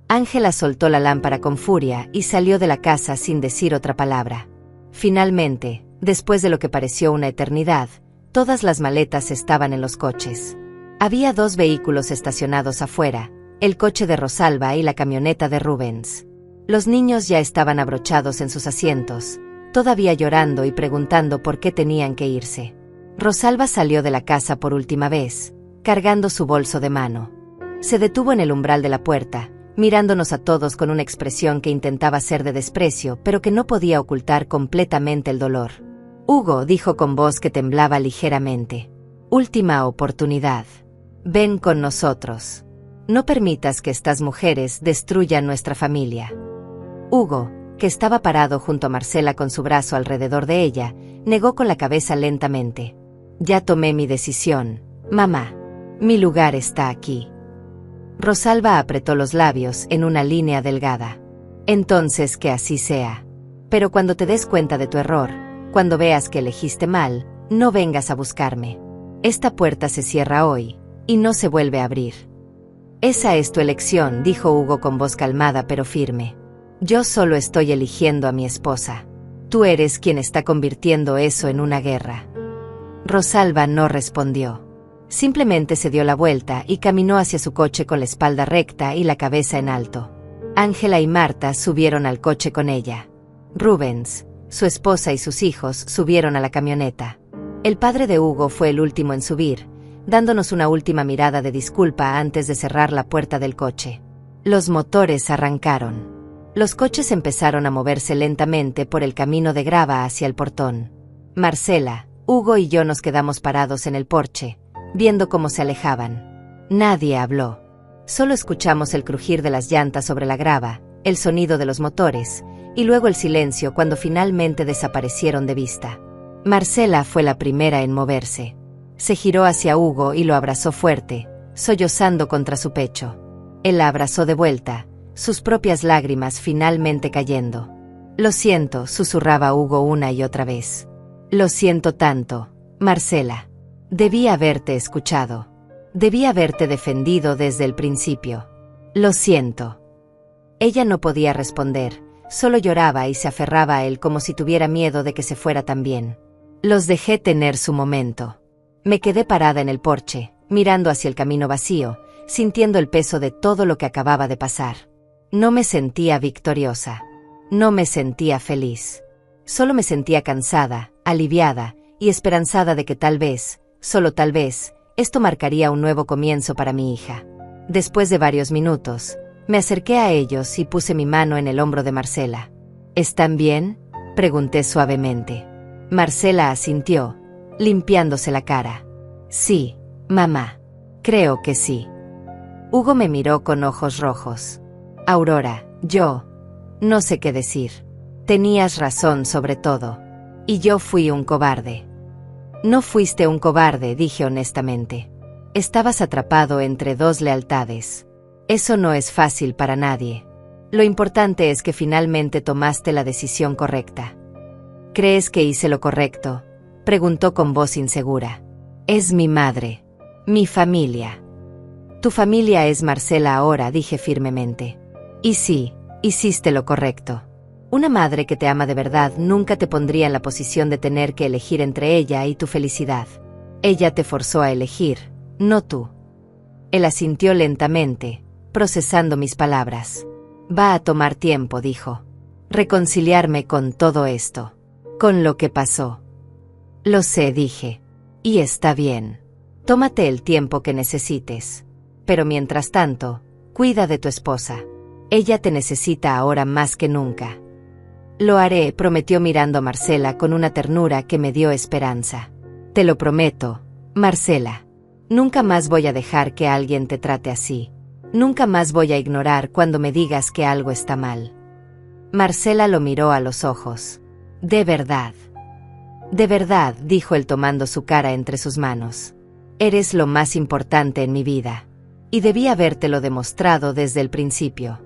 Ángela soltó la lámpara con furia y salió de la casa sin decir otra palabra. Finalmente, después de lo que pareció una eternidad, todas las maletas estaban en los coches. Había 2 vehículos estacionados afuera, el coche de Rosalba y la camioneta de Rubens. Los niños ya estaban abrochados en sus asientos, todavía llorando y preguntando por qué tenían que irse. Rosalba salió de la casa por última vez, cargando su bolso de mano. Se detuvo en el umbral de la puerta, mirándonos a todos con una expresión que intentaba ser de desprecio, pero que no podía ocultar completamente el dolor. Hugo, dijo con voz que temblaba ligeramente. Última oportunidad. Ven con nosotros. No permitas que estas mujeres destruyan nuestra familia. Hugo, que estaba parado junto a Marcela con su brazo alrededor de ella, negó con la cabeza lentamente. Ya tomé mi decisión, mamá. Mi lugar está aquí. Rosalba apretó los labios en una línea delgada. Entonces que así sea. Pero cuando te des cuenta de tu error, cuando veas que elegiste mal, no vengas a buscarme. Esta puerta se cierra hoy, y no se vuelve a abrir. Esa es tu elección, dijo Hugo con voz calmada pero firme. Yo solo estoy eligiendo a mi esposa. Tú eres quien está convirtiendo eso en una guerra. Rosalba no respondió. Simplemente se dio la vuelta y caminó hacia su coche con la espalda recta y la cabeza en alto. Ángela y Marta subieron al coche con ella. Rubens, su esposa y sus hijos subieron a la camioneta. El padre de Hugo fue el último en subir, dándonos una última mirada de disculpa antes de cerrar la puerta del coche. Los motores arrancaron. Los coches empezaron a moverse lentamente por el camino de grava hacia el portón. Marcela, Hugo y yo nos quedamos parados en el porche, viendo cómo se alejaban. Nadie habló. Solo escuchamos el crujir de las llantas sobre la grava, el sonido de los motores, y luego el silencio cuando finalmente desaparecieron de vista. Marcela fue la primera en moverse. Se giró hacia Hugo y lo abrazó fuerte, sollozando contra su pecho. Él la abrazó de vuelta, sus propias lágrimas finalmente cayendo. Lo siento, susurraba Hugo una y otra vez. Lo siento tanto, Marcela. Debí haberte escuchado. Debí haberte defendido desde el principio. Lo siento. Ella no podía responder, solo lloraba y se aferraba a él como si tuviera miedo de que se fuera también. Los dejé tener su momento. Me quedé parada en el porche, mirando hacia el camino vacío, sintiendo el peso de todo lo que acababa de pasar. No me sentía victoriosa. No me sentía feliz. Solo me sentía cansada, aliviada y esperanzada de que tal vez, solo tal vez, esto marcaría un nuevo comienzo para mi hija. Después de varios minutos, me acerqué a ellos y puse mi mano en el hombro de Marcela. ¿Están bien?, pregunté suavemente. Marcela asintió, limpiándose la cara. Sí, mamá. Creo que sí. Hugo me miró con ojos rojos. Aurora, yo no sé qué decir. Tenías razón sobre todo. Y yo fui un cobarde. No fuiste un cobarde, dije honestamente. Estabas atrapado entre dos lealtades. Eso no es fácil para nadie. Lo importante es que finalmente tomaste la decisión correcta. ¿Crees que hice lo correcto?, preguntó con voz insegura. Es mi madre. Mi familia. Tu familia es Marcela ahora, dije firmemente. Y sí, hiciste lo correcto. Una madre que te ama de verdad nunca te pondría en la posición de tener que elegir entre ella y tu felicidad. Ella te forzó a elegir, no tú. Él asintió lentamente, procesando mis palabras. Va a tomar tiempo, dijo. Reconciliarme con todo esto. Con lo que pasó. Lo sé, dije. Y está bien. Tómate el tiempo que necesites. Pero mientras tanto, cuida de tu esposa. Ella te necesita ahora más que nunca. Lo haré, prometió mirando a Marcela con una ternura que me dio esperanza. Te lo prometo, Marcela. Nunca más voy a dejar que alguien te trate así. Nunca más voy a ignorar cuando me digas que algo está mal. Marcela lo miró a los ojos. De verdad. De verdad, dijo él tomando su cara entre sus manos. Eres lo más importante en mi vida. Y debí habértelo demostrado desde el principio.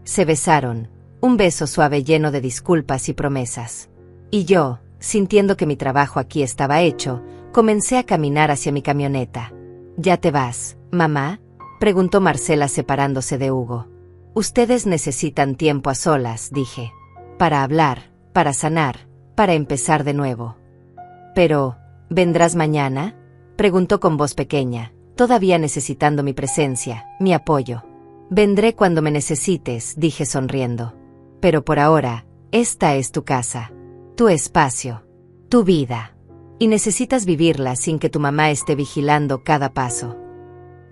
Se besaron, un beso suave lleno de disculpas y promesas. Y yo, sintiendo que mi trabajo aquí estaba hecho, comencé a caminar hacia mi camioneta. ¿Ya te vas, mamá?, preguntó Marcela separándose de Hugo. Ustedes necesitan tiempo a solas, dije. Para hablar, para sanar, para empezar de nuevo. Pero, ¿vendrás mañana?, preguntó con voz pequeña, todavía necesitando mi presencia, mi apoyo. Vendré cuando me necesites, dije sonriendo. Pero por ahora, esta es tu casa, tu espacio, tu vida. Y necesitas vivirla sin que tu mamá esté vigilando cada paso.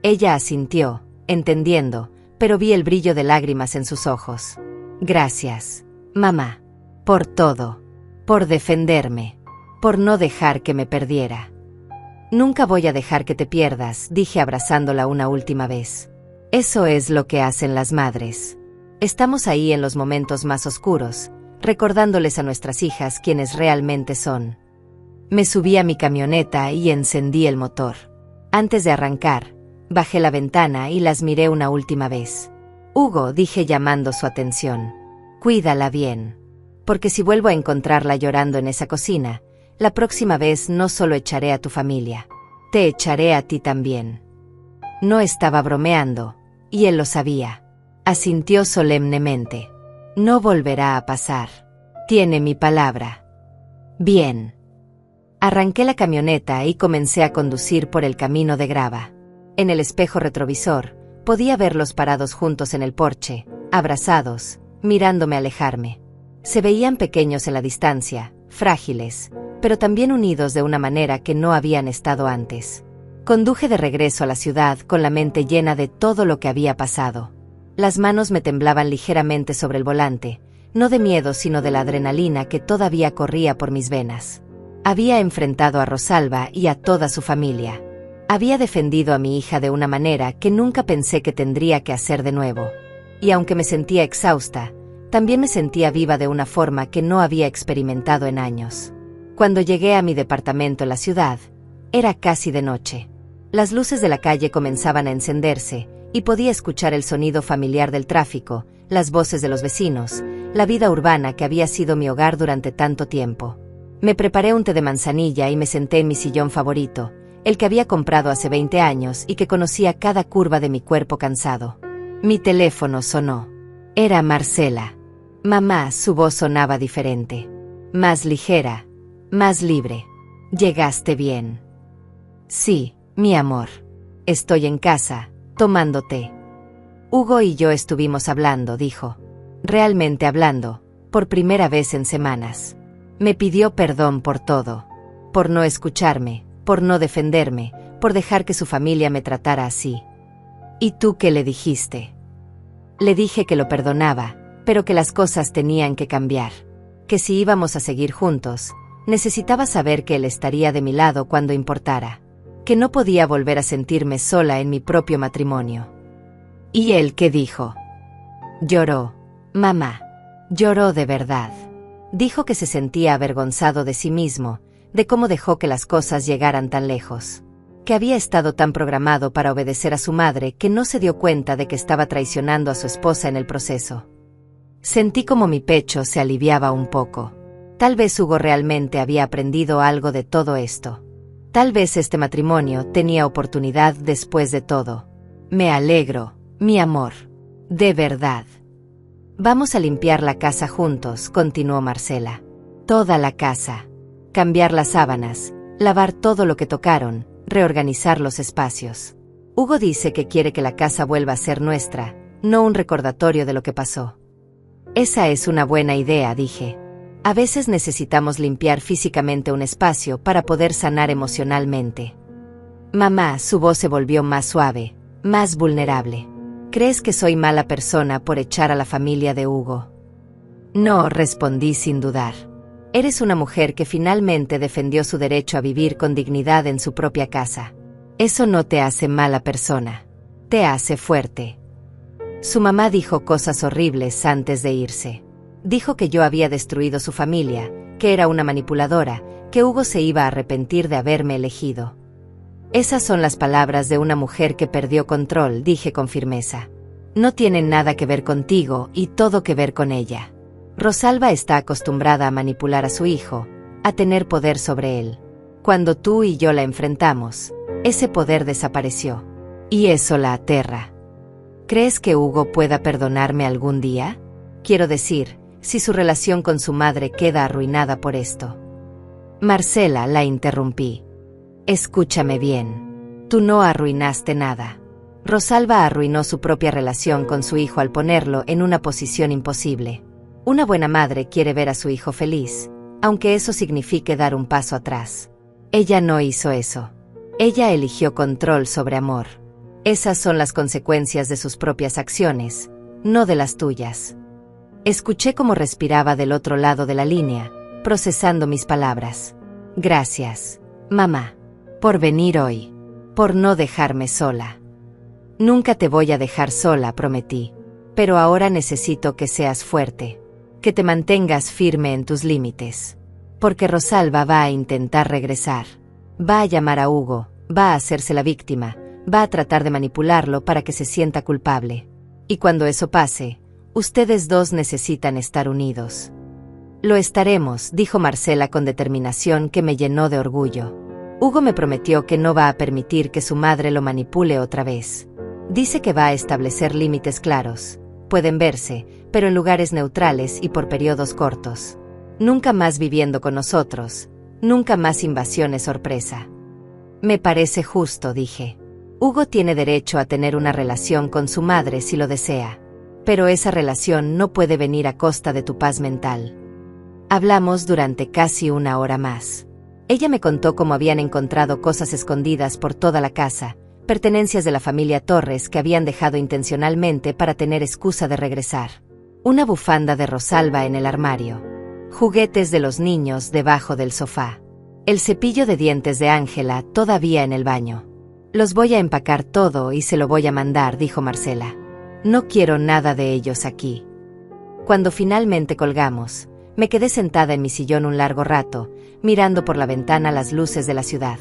Ella asintió, entendiendo, pero vi el brillo de lágrimas en sus ojos. Gracias, mamá, por todo, por defenderme, por no dejar que me perdiera. Nunca voy a dejar que te pierdas, dije abrazándola una última vez. Eso es lo que hacen las madres. Estamos ahí en los momentos más oscuros, recordándoles a nuestras hijas quiénes realmente son. Me subí a mi camioneta y encendí el motor. Antes de arrancar, bajé la ventana y las miré una última vez. Hugo, dije llamando su atención. Cuídala bien. Porque si vuelvo a encontrarla llorando en esa cocina, la próxima vez no solo echaré a tu familia, te echaré a ti también. No estaba bromeando, y él lo sabía. Asintió solemnemente. No volverá a pasar. Tiene mi palabra. Bien. Arranqué la camioneta y comencé a conducir por el camino de grava. En el espejo retrovisor, podía verlos parados juntos en el porche, abrazados, mirándome alejarme. Se veían pequeños en la distancia, frágiles, pero también unidos de una manera que no habían estado antes. Conduje de regreso a la ciudad con la mente llena de todo lo que había pasado. Las manos me temblaban ligeramente sobre el volante, no de miedo sino de la adrenalina que todavía corría por mis venas. Había enfrentado a Rosalba y a toda su familia. Había defendido a mi hija de una manera que nunca pensé que tendría que hacer de nuevo. Y aunque me sentía exhausta, también me sentía viva de una forma que no había experimentado en años. Cuando llegué a mi departamento en la ciudad, era casi de noche. Las luces de la calle comenzaban a encenderse, y podía escuchar el sonido familiar del tráfico, las voces de los vecinos, la vida urbana que había sido mi hogar durante tanto tiempo. Me preparé un té de manzanilla y me senté en mi sillón favorito, el que había comprado hace 20 años y que conocía cada curva de mi cuerpo cansado. Mi teléfono sonó. Era Marcela. Mamá, su voz sonaba diferente. Más ligera, más libre. Llegaste bien. Sí, mi amor. Estoy en casa, tomando té. Hugo y yo estuvimos hablando, dijo. Realmente hablando, por primera vez en semanas. Me pidió perdón por todo. Por no escucharme, por no defenderme, por dejar que su familia me tratara así. ¿Y tú qué le dijiste? Le dije que lo perdonaba, pero que las cosas tenían que cambiar. Que si íbamos a seguir juntos, necesitaba saber que él estaría de mi lado cuando importara. Que no podía volver a sentirme sola en mi propio matrimonio. ¿Y él qué dijo? Lloró. Mamá. Lloró de verdad. Dijo que se sentía avergonzado de sí mismo, de cómo dejó que las cosas llegaran tan lejos. Que había estado tan programado para obedecer a su madre que no se dio cuenta de que estaba traicionando a su esposa en el proceso. Sentí como mi pecho se aliviaba un poco. Tal vez Hugo realmente había aprendido algo de todo esto. Tal vez este matrimonio tenía oportunidad después de todo. Me alegro, mi amor. De verdad. Vamos a limpiar la casa juntos, continuó Marcela. Toda la casa. Cambiar las sábanas, lavar todo lo que tocaron, reorganizar los espacios. Hugo dice que quiere que la casa vuelva a ser nuestra, no un recordatorio de lo que pasó. Esa es una buena idea, dije. A veces necesitamos limpiar físicamente un espacio para poder sanar emocionalmente. Mamá, su voz se volvió más suave, más vulnerable. ¿Crees que soy mala persona por echar a la familia de Hugo? No, respondí sin dudar. Eres una mujer que finalmente defendió su derecho a vivir con dignidad en su propia casa. Eso no te hace mala persona. Te hace fuerte. Su mamá dijo cosas horribles antes de irse. Dijo que yo había destruido su familia, que era una manipuladora, que Hugo se iba a arrepentir de haberme elegido. Esas son las palabras de una mujer que perdió control, dije con firmeza. No tienen nada que ver contigo y todo que ver con ella. Rosalba está acostumbrada a manipular a su hijo, a tener poder sobre él. Cuando tú y yo la enfrentamos, ese poder desapareció. Y eso la aterra. ¿Crees que Hugo pueda perdonarme algún día? Quiero decir, si su relación con su madre queda arruinada por esto. Marcela, la interrumpí. Escúchame bien. Tú no arruinaste nada. Rosalba arruinó su propia relación con su hijo al ponerlo en una posición imposible. Una buena madre quiere ver a su hijo feliz, aunque eso signifique dar un paso atrás. Ella no hizo eso. Ella eligió control sobre amor. Esas son las consecuencias de sus propias acciones, no de las tuyas. Escuché cómo respiraba del otro lado de la línea, procesando mis palabras. Gracias, mamá, por venir hoy, por no dejarme sola. Nunca te voy a dejar sola, prometí. Pero ahora necesito que seas fuerte, que te mantengas firme en tus límites. Porque Rosalba va a intentar regresar. Va a llamar a Hugo, va a hacerse la víctima, va a tratar de manipularlo para que se sienta culpable. Y cuando eso pase, ustedes dos necesitan estar unidos. Lo estaremos, dijo Marcela con determinación que me llenó de orgullo. Hugo me prometió que no va a permitir que su madre lo manipule otra vez. Dice que va a establecer límites claros. Pueden verse, pero en lugares neutrales y por periodos cortos. Nunca más viviendo con nosotros, nunca más invasiones sorpresa. Me parece justo, dije. Hugo tiene derecho a tener una relación con su madre si lo desea. Pero esa relación no puede venir a costa de tu paz mental. Hablamos durante casi una hora más. Ella me contó cómo habían encontrado cosas escondidas por toda la casa, pertenencias de la familia Torres que habían dejado intencionalmente para tener excusa de regresar. Una bufanda de Rosalba en el armario. Juguetes de los niños debajo del sofá. El cepillo de dientes de Ángela todavía en el baño. Los voy a empacar todo y se lo voy a mandar, dijo Marcela. No quiero nada de ellos aquí. Cuando finalmente colgamos, me quedé sentada en mi sillón un largo rato, mirando por la ventana las luces de la ciudad.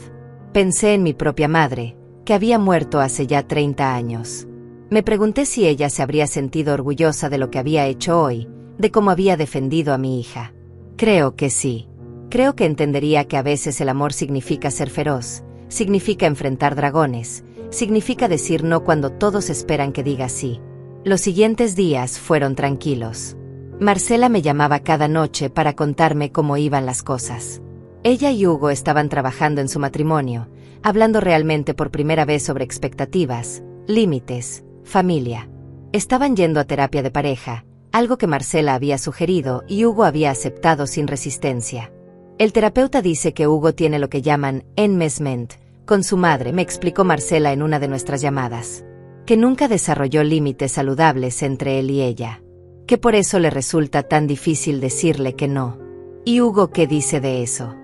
Pensé en mi propia madre, que había muerto hace ya 30 años. Me pregunté si ella se habría sentido orgullosa de lo que había hecho hoy, de cómo había defendido a mi hija. Creo que sí. Creo que entendería que a veces el amor significa ser feroz, significa enfrentar dragones, significa decir no cuando todos esperan que diga sí. Los siguientes días fueron tranquilos. Marcela me llamaba cada noche para contarme cómo iban las cosas. Ella y Hugo estaban trabajando en su matrimonio, hablando realmente por primera vez sobre expectativas, límites, familia. Estaban yendo a terapia de pareja, algo que Marcela había sugerido y Hugo había aceptado sin resistencia. El terapeuta dice que Hugo tiene lo que llaman enmesment con su madre, me explicó Marcela en una de nuestras llamadas. Que nunca desarrolló límites saludables entre él y ella. Que por eso le resulta tan difícil decirle que no. ¿Y Hugo qué dice de eso?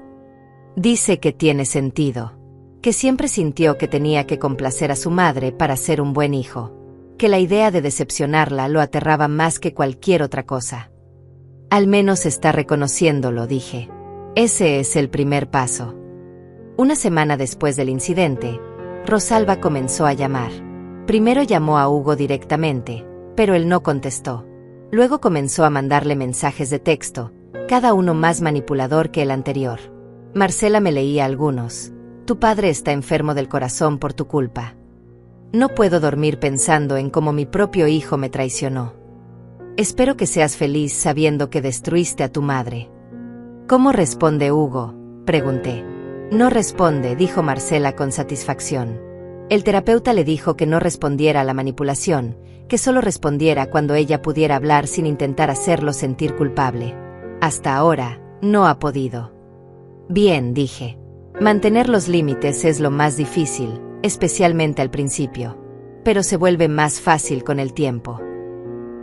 Dice que tiene sentido. Que siempre sintió que tenía que complacer a su madre para ser un buen hijo. Que la idea de decepcionarla lo aterraba más que cualquier otra cosa. Al menos está reconociéndolo, dije. Ese es el primer paso. Una semana después del incidente, Rosalba comenzó a llamar. Primero llamó a Hugo directamente, pero él no contestó. Luego comenzó a mandarle mensajes de texto, cada uno más manipulador que el anterior. Marcela me leía algunos. Tu padre está enfermo del corazón por tu culpa. No puedo dormir pensando en cómo mi propio hijo me traicionó. Espero que seas feliz sabiendo que destruiste a tu madre. ¿Cómo responde Hugo?, pregunté. No responde, dijo Marcela con satisfacción. El terapeuta le dijo que no respondiera a la manipulación, que solo respondiera cuando ella pudiera hablar sin intentar hacerlo sentir culpable. Hasta ahora, no ha podido. Bien, dije. Mantener los límites es lo más difícil, especialmente al principio. Pero se vuelve más fácil con el tiempo.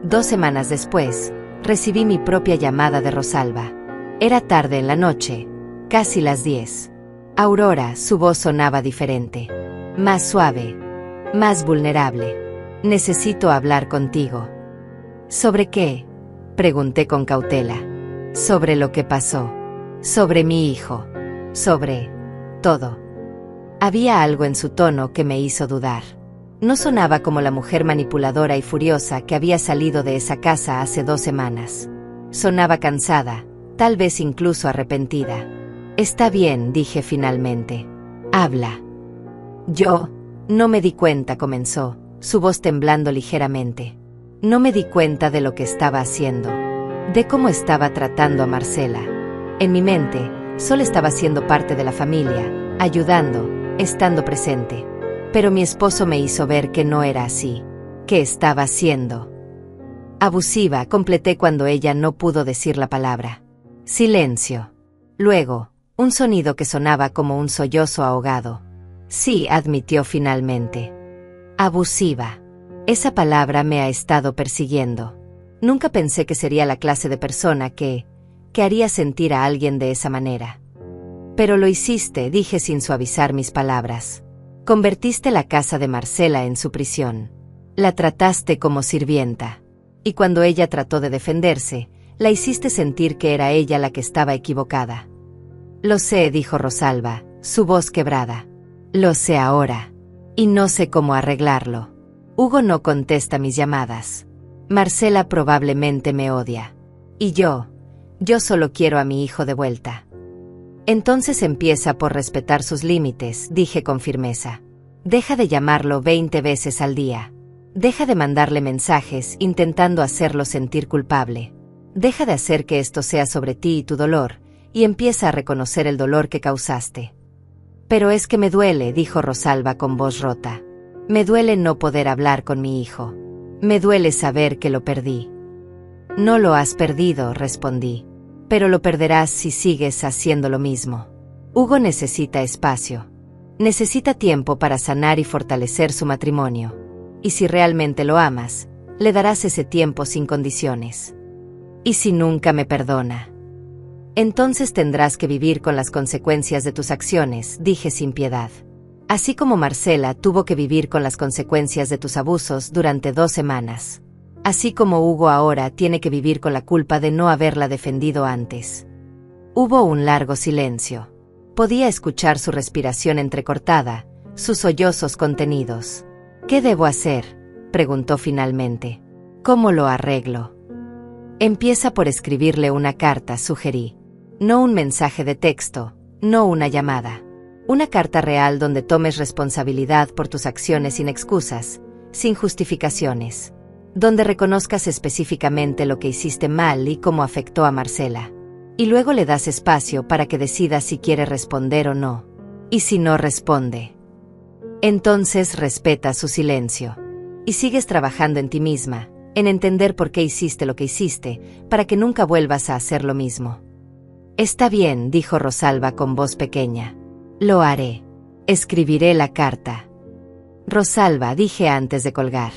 2 semanas después, recibí mi propia llamada de Rosalba. Era tarde en la noche, casi las 10. Aurora, su voz sonaba diferente. Más suave, más vulnerable. Necesito hablar contigo. ¿Sobre qué?, pregunté con cautela. Sobre lo que pasó. Sobre mi hijo. Sobre todo. Había algo en su tono que me hizo dudar. No sonaba como la mujer manipuladora y furiosa que había salido de esa casa hace 2 semanas. Sonaba cansada, tal vez incluso arrepentida. Está bien, dije finalmente. Habla. Yo no me di cuenta, comenzó, su voz temblando ligeramente. No me di cuenta de lo que estaba haciendo, de cómo estaba tratando a Marcela. En mi mente, solo estaba siendo parte de la familia, ayudando, estando presente. Pero mi esposo me hizo ver que no era así, que estaba siendo abusiva, completé cuando ella no pudo decir la palabra. Silencio. Luego, un sonido que sonaba como un sollozo ahogado. Sí, admitió finalmente. Abusiva. Esa palabra me ha estado persiguiendo. Nunca pensé que sería la clase de persona que haría sentir a alguien de esa manera. Pero lo hiciste, dije sin suavizar mis palabras. Convertiste la casa de Marcela en su prisión. La trataste como sirvienta. Y cuando ella trató de defenderse, la hiciste sentir que era ella la que estaba equivocada. Lo sé, dijo Rosalba, su voz quebrada. Lo sé ahora. Y no sé cómo arreglarlo. Hugo no contesta mis llamadas. Marcela probablemente me odia. Y yo solo quiero a mi hijo de vuelta. Entonces empieza por respetar sus límites, dije con firmeza. Deja de llamarlo 20 veces al día. Deja de mandarle mensajes intentando hacerlo sentir culpable. Deja de hacer que esto sea sobre ti y tu dolor, y empieza a reconocer el dolor que causaste. Pero es que me duele, dijo Rosalba con voz rota. Me duele no poder hablar con mi hijo. Me duele saber que lo perdí. No lo has perdido, respondí. Pero lo perderás si sigues haciendo lo mismo. Hugo necesita espacio. Necesita tiempo para sanar y fortalecer su matrimonio. Y si realmente lo amas, le darás ese tiempo sin condiciones. ¿Y si nunca me perdona? Entonces tendrás que vivir con las consecuencias de tus acciones, dije sin piedad. Así como Marcela tuvo que vivir con las consecuencias de tus abusos durante 2 semanas. Así como Hugo ahora tiene que vivir con la culpa de no haberla defendido antes. Hubo un largo silencio. Podía escuchar su respiración entrecortada, sus sollozos contenidos. ¿Qué debo hacer?, preguntó finalmente. ¿Cómo lo arreglo? Empieza por escribirle una carta, sugerí. No un mensaje de texto, no una llamada. Una carta real donde tomes responsabilidad por tus acciones sin excusas, sin justificaciones. Donde reconozcas específicamente lo que hiciste mal y cómo afectó a Marcela. Y luego le das espacio para que decida si quiere responder o no. Y si no responde, entonces respeta su silencio. Y sigues trabajando en ti misma, en entender por qué hiciste lo que hiciste, para que nunca vuelvas a hacer lo mismo. Está bien, dijo Rosalba con voz pequeña. Lo haré. Escribiré la carta. Rosalba, dije antes de colgar.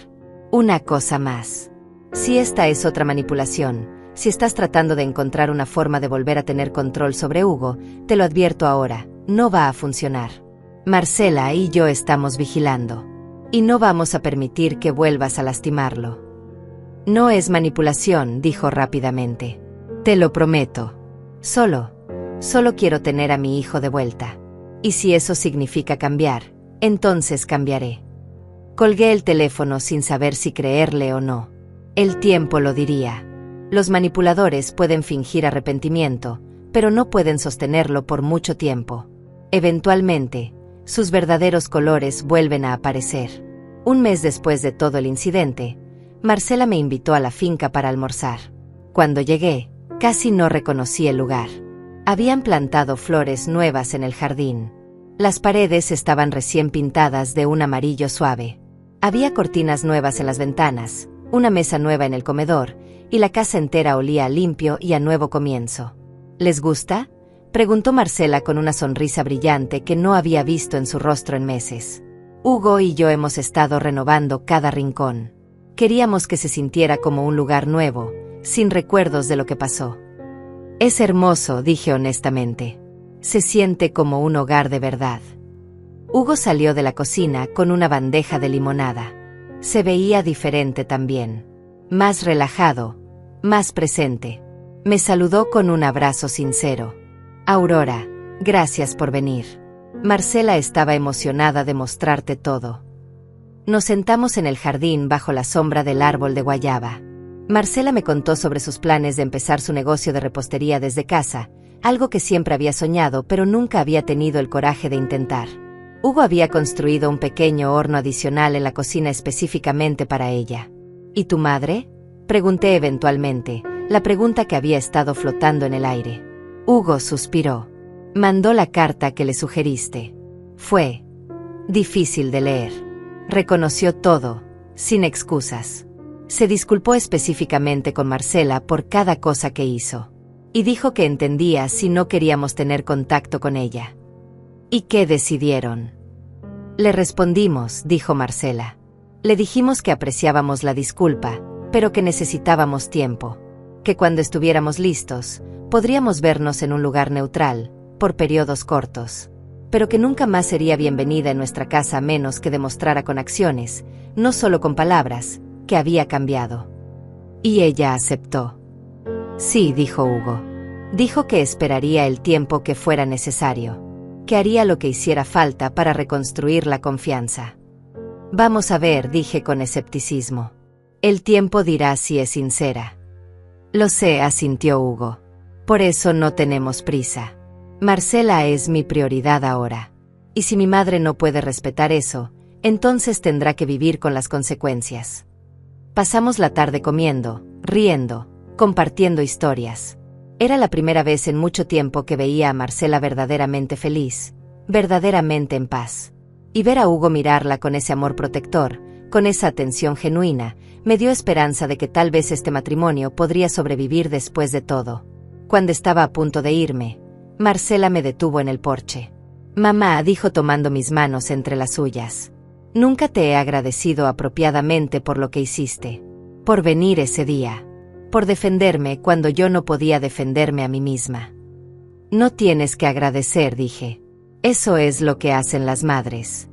Una cosa más. Si esta es otra manipulación, si estás tratando de encontrar una forma de volver a tener control sobre Hugo, te lo advierto ahora, no va a funcionar. Marcela y yo estamos vigilando. Y no vamos a permitir que vuelvas a lastimarlo. No es manipulación, dijo rápidamente. Te lo prometo. Solo quiero tener a mi hijo de vuelta. Y si eso significa cambiar, entonces cambiaré. Colgué el teléfono sin saber si creerle o no. El tiempo lo diría. Los manipuladores pueden fingir arrepentimiento, pero no pueden sostenerlo por mucho tiempo. Eventualmente, sus verdaderos colores vuelven a aparecer. Un mes después de todo el incidente, Marcela me invitó a la finca para almorzar. Cuando llegué, casi no reconocí el lugar. Habían plantado flores nuevas en el jardín. Las paredes estaban recién pintadas de un amarillo suave. Había cortinas nuevas en las ventanas, una mesa nueva en el comedor, y la casa entera olía a limpio y a nuevo comienzo. ¿Les gusta?, preguntó Marcela con una sonrisa brillante que no había visto en su rostro en meses. Hugo y yo hemos estado renovando cada rincón. Queríamos que se sintiera como un lugar nuevo, sin recuerdos de lo que pasó. Es hermoso, dije honestamente. Se siente como un hogar de verdad. Hugo salió de la cocina con una bandeja de limonada. Se veía diferente también. Más relajado, más presente. Me saludó con un abrazo sincero. Aurora, gracias por venir. Marcela estaba emocionada de mostrarte todo. Nos sentamos en el jardín bajo la sombra del árbol de guayaba. Marcela me contó sobre sus planes de empezar su negocio de repostería desde casa, algo que siempre había soñado pero nunca había tenido el coraje de intentar. Hugo había construido un pequeño horno adicional en la cocina específicamente para ella. ¿Y tu madre?, pregunté eventualmente, la pregunta que había estado flotando en el aire. Hugo suspiró. Mandó la carta que le sugeriste. Fue difícil de leer. Reconoció todo, sin excusas. Se disculpó específicamente con Marcela por cada cosa que hizo. Y dijo que entendía si no queríamos tener contacto con ella. ¿Y qué decidieron? Le respondimos, dijo Marcela. Le dijimos que apreciábamos la disculpa, pero que necesitábamos tiempo. Que cuando estuviéramos listos, podríamos vernos en un lugar neutral, por periodos cortos. Pero que nunca más sería bienvenida en nuestra casa a menos que demostrara con acciones, no solo con palabras, que había cambiado. Y ella aceptó. Sí, dijo Hugo. Dijo que esperaría el tiempo que fuera necesario, que haría lo que hiciera falta para reconstruir la confianza. Vamos a ver, dije con escepticismo. El tiempo dirá si es sincera. Lo sé, asintió Hugo. Por eso no tenemos prisa. Marcela es mi prioridad ahora. Y si mi madre no puede respetar eso, entonces tendrá que vivir con las consecuencias. Pasamos la tarde comiendo, riendo, compartiendo historias. Era la primera vez en mucho tiempo que veía a Marcela verdaderamente feliz, verdaderamente en paz. Y ver a Hugo mirarla con ese amor protector, con esa atención genuina, me dio esperanza de que tal vez este matrimonio podría sobrevivir después de todo. Cuando estaba a punto de irme, Marcela me detuvo en el porche. Mamá, dijo tomando mis manos entre las suyas. Nunca te he agradecido apropiadamente por lo que hiciste. Por venir ese día. Por defenderme cuando yo no podía defenderme a mí misma. No tienes que agradecer, dije. Eso es lo que hacen las madres.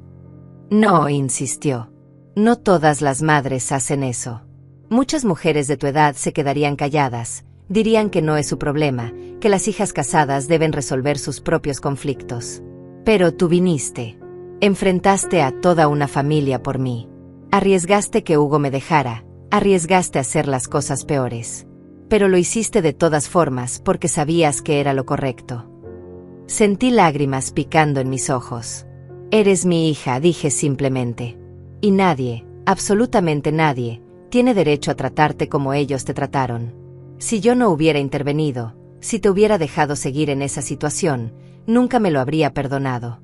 No, insistió. No todas las madres hacen eso. Muchas mujeres de tu edad se quedarían calladas, dirían que no es su problema, que las hijas casadas deben resolver sus propios conflictos. Pero tú viniste. Enfrentaste a toda una familia por mí. Arriesgaste que Hugo me dejara, arriesgaste a hacer las cosas peores. Pero lo hiciste de todas formas porque sabías que era lo correcto. Sentí lágrimas picando en mis ojos. Eres mi hija, dije simplemente. Y nadie, absolutamente nadie, tiene derecho a tratarte como ellos te trataron. Si yo no hubiera intervenido, si te hubiera dejado seguir en esa situación, nunca me lo habría perdonado.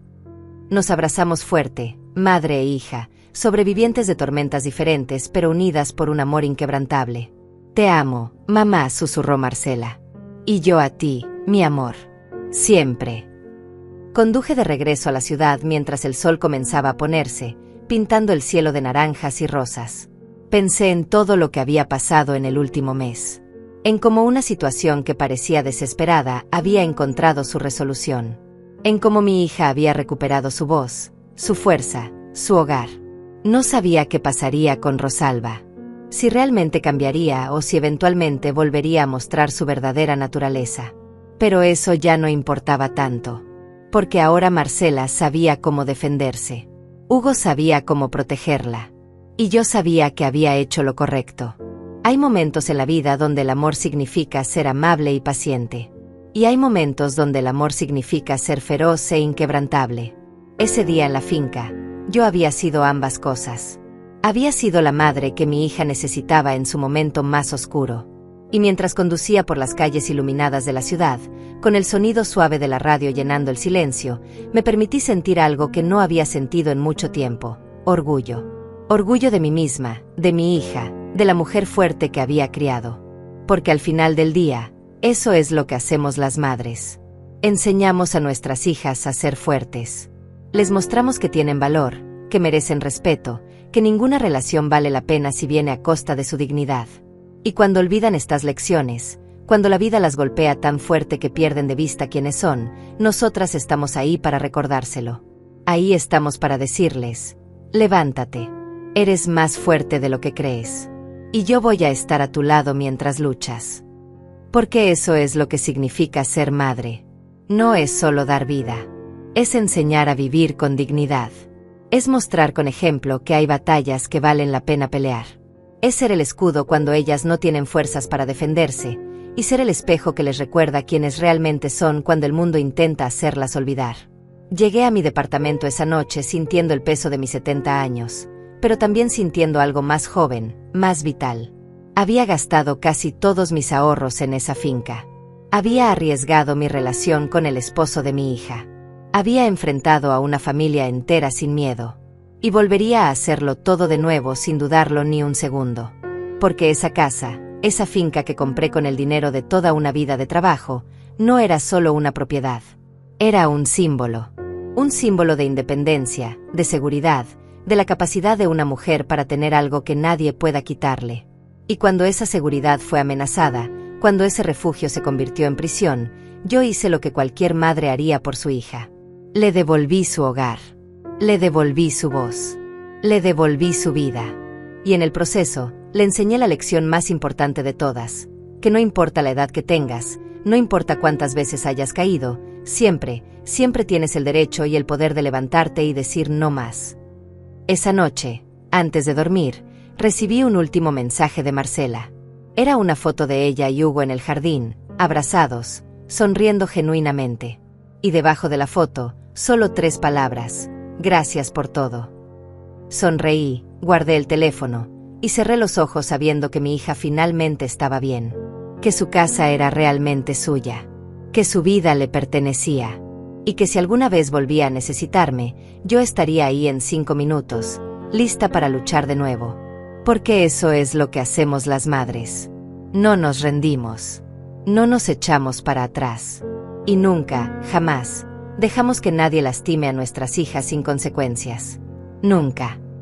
Nos abrazamos fuerte, madre e hija, sobrevivientes de tormentas diferentes pero unidas por un amor inquebrantable. Te amo, mamá, susurró Marcela. Y yo a ti, mi amor. Siempre. Conduje de regreso a la ciudad mientras el sol comenzaba a ponerse, pintando el cielo de naranjas y rosas. Pensé en todo lo que había pasado en el último mes. En cómo una situación que parecía desesperada había encontrado su resolución. En cómo mi hija había recuperado su voz, su fuerza, su hogar. No sabía qué pasaría con Rosalba. Si realmente cambiaría o si eventualmente volvería a mostrar su verdadera naturaleza. Pero eso ya no importaba tanto. Porque ahora Marcela sabía cómo defenderse. Hugo sabía cómo protegerla. Y yo sabía que había hecho lo correcto. Hay momentos en la vida donde el amor significa ser amable y paciente. Y hay momentos donde el amor significa ser feroz e inquebrantable. Ese día en la finca, yo había sido ambas cosas. Había sido la madre que mi hija necesitaba en su momento más oscuro. Y mientras conducía por las calles iluminadas de la ciudad, con el sonido suave de la radio llenando el silencio, me permití sentir algo que no había sentido en mucho tiempo: orgullo. Orgullo de mí misma, de mi hija, de la mujer fuerte que había criado. Porque al final del día, eso es lo que hacemos las madres. Enseñamos a nuestras hijas a ser fuertes. Les mostramos que tienen valor, que merecen respeto, que ninguna relación vale la pena si viene a costa de su dignidad. Y cuando olvidan estas lecciones, cuando la vida las golpea tan fuerte que pierden de vista quiénes son, nosotras estamos ahí para recordárselo. Ahí estamos para decirles: levántate. Eres más fuerte de lo que crees. Y yo voy a estar a tu lado mientras luchas. Porque eso es lo que significa ser madre. No es solo dar vida. Es enseñar a vivir con dignidad. Es mostrar con ejemplo que hay batallas que valen la pena pelear. Es ser el escudo cuando ellas no tienen fuerzas para defenderse, y ser el espejo que les recuerda quiénes realmente son cuando el mundo intenta hacerlas olvidar. Llegué a mi departamento esa noche sintiendo el peso de mis 70 años, pero también sintiendo algo más joven, más vital. Había gastado casi todos mis ahorros en esa finca. Había arriesgado mi relación con el esposo de mi hija. Había enfrentado a una familia entera sin miedo. Y volvería a hacerlo todo de nuevo sin dudarlo ni un segundo. Porque esa casa, esa finca que compré con el dinero de toda una vida de trabajo, no era solo una propiedad. Era un símbolo. Un símbolo de independencia, de seguridad, de la capacidad de una mujer para tener algo que nadie pueda quitarle. Y cuando esa seguridad fue amenazada, cuando ese refugio se convirtió en prisión, yo hice lo que cualquier madre haría por su hija. Le devolví su hogar. Le devolví su voz. Le devolví su vida. Y en el proceso, le enseñé la lección más importante de todas, que no importa la edad que tengas, no importa cuántas veces hayas caído, siempre, siempre tienes el derecho y el poder de levantarte y decir no más. Esa noche, antes de dormir, recibí un último mensaje de Marcela. Era una foto de ella y Hugo en el jardín, abrazados, sonriendo genuinamente. Y debajo de la foto, solo 3 palabras: gracias por todo. Sonreí, guardé el teléfono, y cerré los ojos sabiendo que mi hija finalmente estaba bien, que su casa era realmente suya, que su vida le pertenecía, y que si alguna vez volvía a necesitarme, yo estaría ahí en 5 minutos, lista para luchar de nuevo. Porque eso es lo que hacemos las madres. No nos rendimos. No nos echamos para atrás. Y nunca, jamás, dejamos que nadie lastime a nuestras hijas sin consecuencias. Nunca.